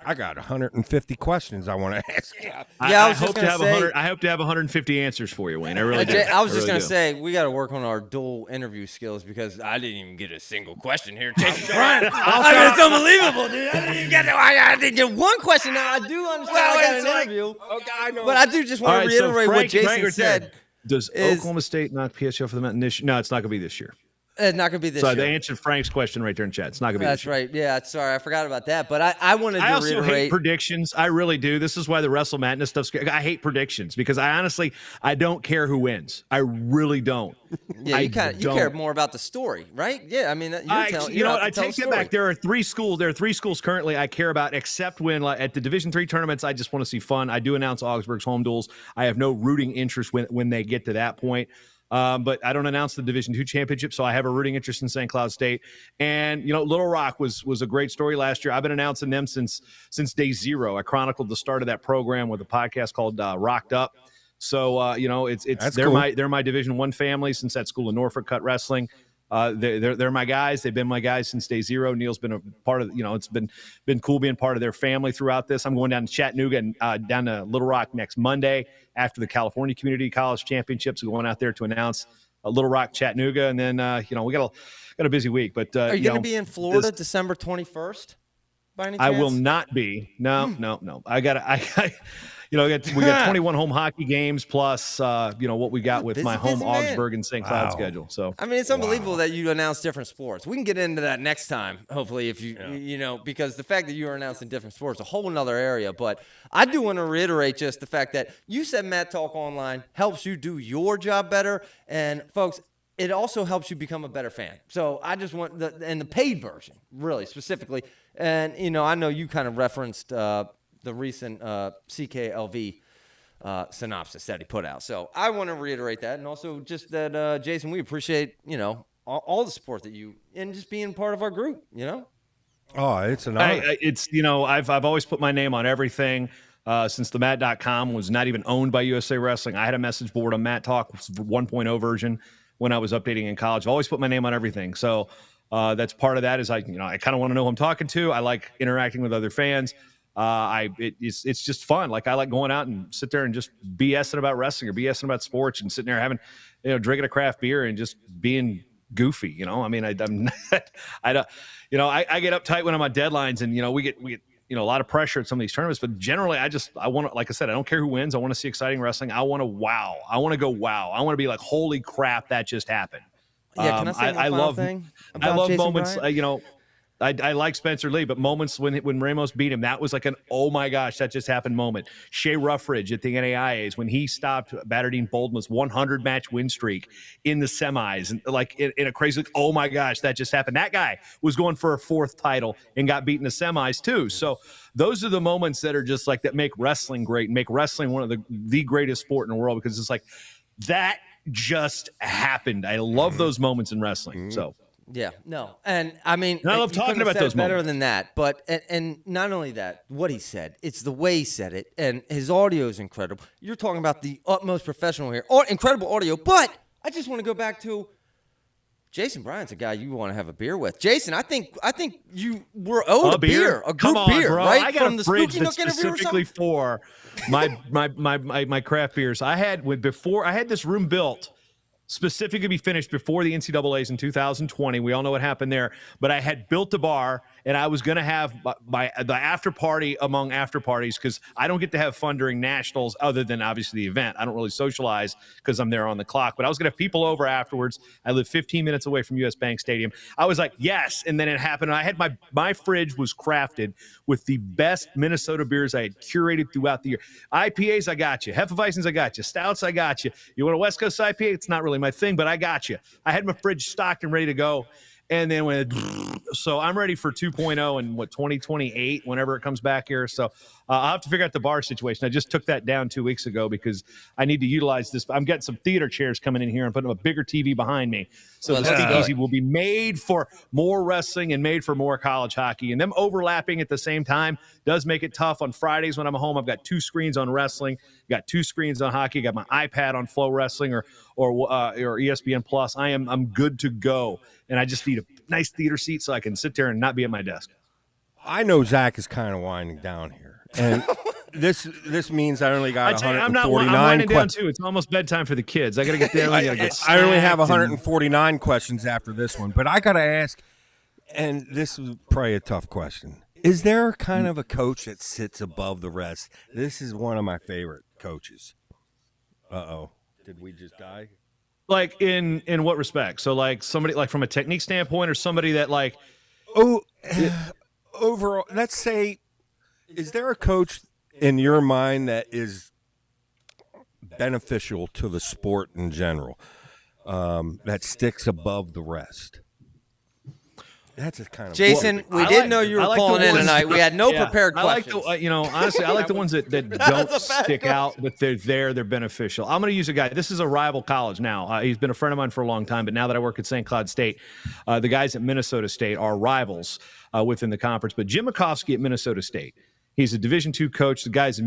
I got 150 questions I want to ask you. Yeah, I hope to have 100. I hope to have 150 answers for you, Wayne. I really do. I was just really gonna do. say we got to work on our dual interview skills because I didn't even get a single question here. Jason Bryant. I mean, it's unbelievable, dude. I didn't even get. I didn't get one question. Now I do understand I got an interview, Okay, I know. but I do just want to reiterate what Jason said. Does Oklahoma State knock PSU for the mountain this year? No, it's not going to be this year. It's not going to be this So year. they answered Frank's question right there in chat. It's not going to be That's this year. right. Yeah, sorry. I forgot about that. But I wanted to I also reiterate. hate predictions. I really do. This is why the Wrestle Madness stuff's. I hate predictions because I don't care who wins. I really don't. Yeah, you care more about the story, right? Yeah, I mean, I take that back. There are three schools currently I care about, except when at the Division III tournaments, I just want to see fun. I do announce Augsburg's home duels. I have no rooting interest when they get to that point. But I don't announce the Division II championship, so I have a rooting interest in St. Cloud State. And Little Rock was a great story last year. I've been announcing them since day zero. I chronicled the start of that program with a podcast called Rocked Up. So they're my Division I family since that school in Norfolk Cut Wrestling. They're my guys. They've been my guys since day zero. Neil's been a part of, it's been cool being part of their family throughout this. I'm going down to Chattanooga and down to Little Rock next Monday after the California Community College Championships. We're going out there to announce Little Rock, Chattanooga, and then we got a busy week. But are you going to be in Florida December 21st? By any chance? I will not be. No. We got 21 home hockey games plus what we got with my home Augsburg and St. Cloud schedule. So I mean, it's unbelievable that you announce different sports. We can get into that next time, hopefully, if because the fact that you are announcing different sports is a whole nother area. But I do want to reiterate just the fact that you said Matt Talk Online helps you do your job better, and folks, it also helps you become a better fan. So I just want the paid version, really specifically, and I know you kind of referenced the recent CKLV synopsis that he put out. So I want to reiterate that. And also just that, Jason, we appreciate, all the support that you, and just being part of our group, Oh, it's an honor. I've always put my name on everything since the Matt.com was not even owned by USA Wrestling. I had a message board on Matt Talk 1.0 version when I was updating in college. I've always put my name on everything. So that's part of that is I kind of want to know who I'm talking to. I like interacting with other fans. It's just fun. Like I like going out and sit there and just BSing about wrestling or BSing about sports and sitting there having, drinking a craft beer and just being goofy. I mean, I get uptight when I'm on deadlines and, we get a lot of pressure at some of these tournaments, but generally I want to, like I said, I don't care who wins. I want to see exciting wrestling. I want to wow. I want to go wow. I want to be like, holy crap, that just happened. Yeah. Can I say one final thing about I love Jason moments, Bryant? I like Spencer Lee, but moments when Ramos beat him, that was like an oh my gosh, that just happened moment. Shea Ruffridge at the NAIAs when he stopped Batterdine Boldman's 100 match win streak in the semis, and like in a crazy oh my gosh, that just happened. That guy was going for a fourth title and got beat in the semis too. So those are the moments that are just like that make wrestling great and make wrestling one of the greatest sport in the world because it's like that just happened. I love those moments in wrestling. So. Yeah, no. And I mean, I love talking about those better moments. than that. But and not only that, what he said, it's the way he said it, and his audio is incredible. You're talking about the utmost professional here. Incredible audio, but I just want to go back to Jason Bryant's a guy you want to have a beer with. Jason, I think you were owed a beer, a group beer, bro. right? I got from a the fridge Spooky that's Nook interview or specifically something? for my craft beers. I had this room built specifically to be finished before the NCAAs in 2020. We all know what happened there. But I had built a bar, and I was going to have the after party among after parties because I don't get to have fun during nationals other than obviously the event. I don't really socialize because I'm there on the clock. But I was going to have people over afterwards. I live 15 minutes away from US Bank Stadium. I was like, yes. And then it happened. And I had my fridge was crafted with the best Minnesota beers I had curated throughout the year. IPAs, I got you. Hefeweizens, I got you. Stouts, I got you. You want a West Coast IPA? It's not really my thing, but I got you. I had my fridge stocked and ready to go. And then so I'm ready for 2.0 in 2028, whenever it comes back here. So I'll have to figure out the bar situation. I just took that down 2 weeks ago because I need to utilize this. I'm getting some theater chairs coming in here and putting a bigger TV behind me. So the speakeasy will be made for more wrestling and made for more college hockey. And them overlapping at the same time does make it tough. On Fridays when I'm home, I've got 2 screens on wrestling, got 2 screens on hockey, got my iPad on Flow Wrestling or ESPN Plus. I'm good to go. And I just need a nice theater seat so I can sit there and not be at my desk. I know Zach is kind of winding down here, and this means I only got 149 I'm winding down questions. too. It's almost bedtime for the kids. I got to get there. I only have 149 questions after this one, but I got to ask, and this is probably a tough question. Is there kind of a coach that sits above the rest? This is one of my favorite coaches. Uh-oh. Did we just die? Like in what respect? So like somebody like from a technique standpoint, or somebody that like overall, let's say, is there a coach in your mind that is beneficial to the sport in general, that sticks above the rest? That's a kind of Jason. We didn't know you were calling in tonight. We had no prepared questions. I like honestly, I like the ones that don't stick out, but they're beneficial. I'm going to use a guy. This is a rival college now. He's been a friend of mine for a long time, but now that I work at St. Cloud State, the guys at Minnesota State are rivals within the conference. But Jim McCoskey at Minnesota State, he's a Division II coach. The guy's a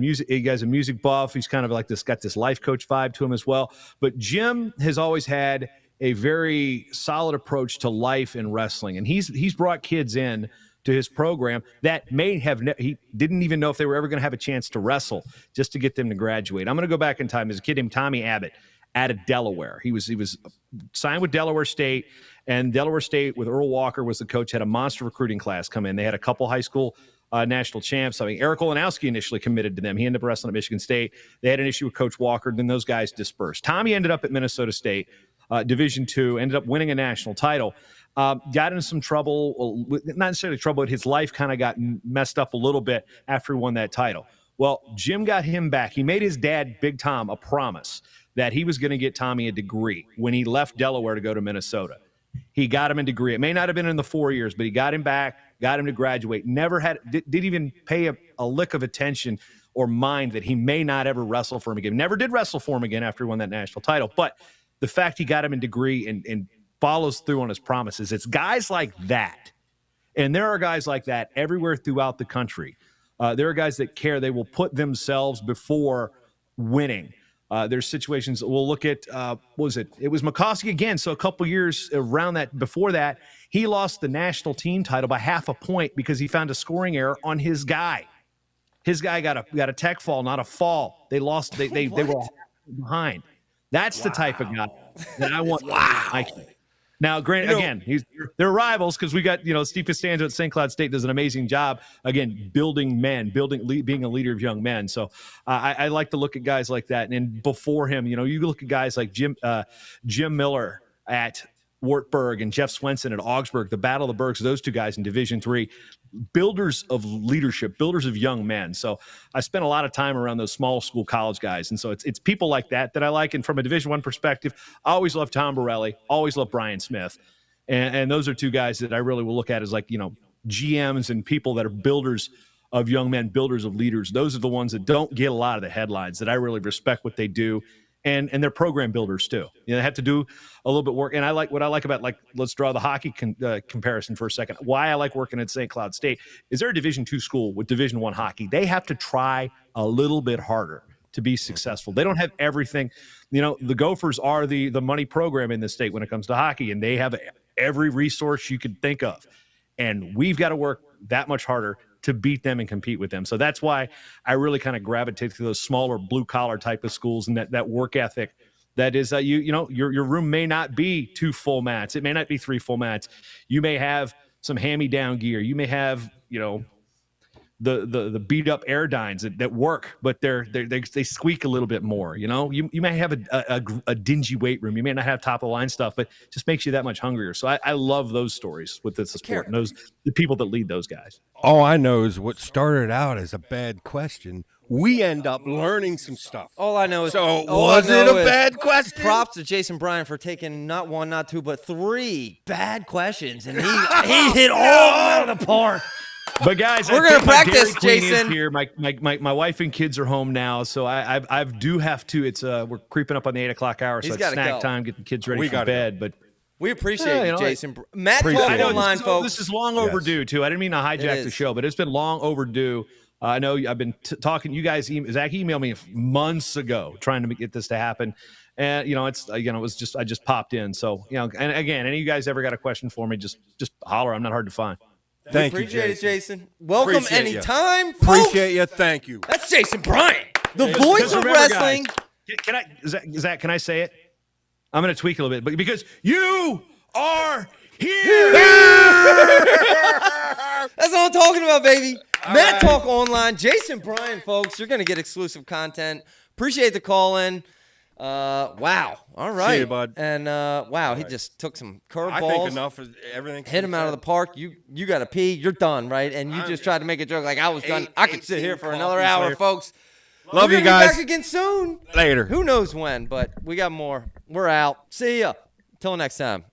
music buff. He's kind of like got this life coach vibe to him as well. But Jim has always had a very solid approach to life in wrestling, and he's brought kids in to his program that may have he didn't even know if they were ever going to have a chance to wrestle, just to get them to graduate. I'm going to go back in time. There's a kid named Tommy Abbott out of Delaware. He was signed with Delaware State, and Delaware State with Earl Walker was the coach. Had a monster recruiting class come in. They had a couple high school national champs. I mean, Eric Olenowski initially committed to them. He ended up wrestling at Michigan State. They had an issue with Coach Walker. Then those guys dispersed. Tommy ended up at Minnesota State. Division II, ended up winning a national title. Got into some trouble, not necessarily trouble, but his life kind of got messed up a little bit after he won that title. Well, Jim got him back. He made his dad, Big Tom, a promise that he was going to get Tommy a degree when he left Delaware to go to Minnesota. He got him a degree. It may not have been in the 4 years, but he got him back, got him to graduate. Didn't even pay a lick of attention or mind that he may not ever wrestle for him again. Never did wrestle for him again after he won that national title. But the fact he got him a degree and follows through on his promises, it's guys like that. And there are guys like that everywhere throughout the country. There are guys that care. They will put themselves before winning. There's situations we'll look at. What was it? It was McCoskey again. So a couple years around that, before that, he lost the national team title by half a point because he found a scoring error on his guy. His guy got a tech fall, not a fall. They lost. They were behind. That's the type of guy that I want. Now, granted, again, they're rivals because we got, Steve Costanzo at St. Cloud State does an amazing job, again, building men, being a leader of young men. So I like to look at guys like that. And before him, you look at guys like Jim Miller at Wartburg and Jeff Swenson at Augsburg, the Battle of the Bergs, those two guys in Division III, builders of leadership, builders of young men. So I spent a lot of time around those small school college guys. And so it's people like that I like. And from a Division I perspective, I always love Tom Borelli, always love Brian Smith. And those are two guys that I really will look at as GMs and people that are builders of young men, builders of leaders. Those are the ones that don't get a lot of the headlines, that I really respect what they do. And they're program builders too. They have to do a little bit work. And what I like about, let's draw the hockey comparison for a second. Why I like working at St. Cloud State is they're a Division II school with Division I hockey. They have to try a little bit harder to be successful. They don't have everything. The Gophers are the money program in the state when it comes to hockey, and they have every resource you could think of. And we've got to work that much harder to beat them and compete with them. So that's why I really kind of gravitate to those smaller blue collar type of schools and that work ethic. That is, your room may not be 2 full mats. It may not be 3 full mats. You may have some hand-me-down gear. You may have, the beat up Airdynes that work, but they squeak a little bit more. You may have a dingy weight room. You may not have top of the line stuff, but it just makes you that much hungrier. So I love those stories with this sport and the people that lead those guys. All I know is what started out as a bad question, we end up learning some stuff. All I know is, was it a bad question? Props to Jason Bryant for taking not 1, not 2, but 3 bad questions, and he hit all out of the park. But guys, we're gonna practice, Jason. Here, my wife and kids are home now, so I do have to. It's we're creeping up on the 8 o'clock hour, so it's snack time, get the kids ready for bed. But we appreciate you, Jason. Matt told me online, folks. This is long overdue too. I didn't mean to hijack the show, but it's been long overdue. I know I've been talking. You guys, Zach emailed me months ago trying to get this to happen, and it was just I just popped in. So and again, any of you guys ever got a question for me, just holler. I'm not hard to find. Thank you, Appreciate it, Jason. Jason. Welcome Appreciate ya. anytime, folks. Appreciate you. Thank you. That's Jason Bryant, the Because voice of remember, wrestling. Guys, can I, Zach, can I say it? I'm going to tweak a little bit, but because you are here. That's all I'm talking about, baby. Matt Talk Online, Jason Bryant, folks. You're going to get exclusive content. Appreciate the call in. Wow. All right. See you, bud. And wow, he just took some curveballs. I think enough of everything. Hit him out of the park. You got to pee. You're done, right? And you just tried to make a joke like I was done. I could sit here for another hour, later. folks. Love We're you gonna be guys. back again soon. Later. Who knows when, but we got more. We're out. See ya. Till next time.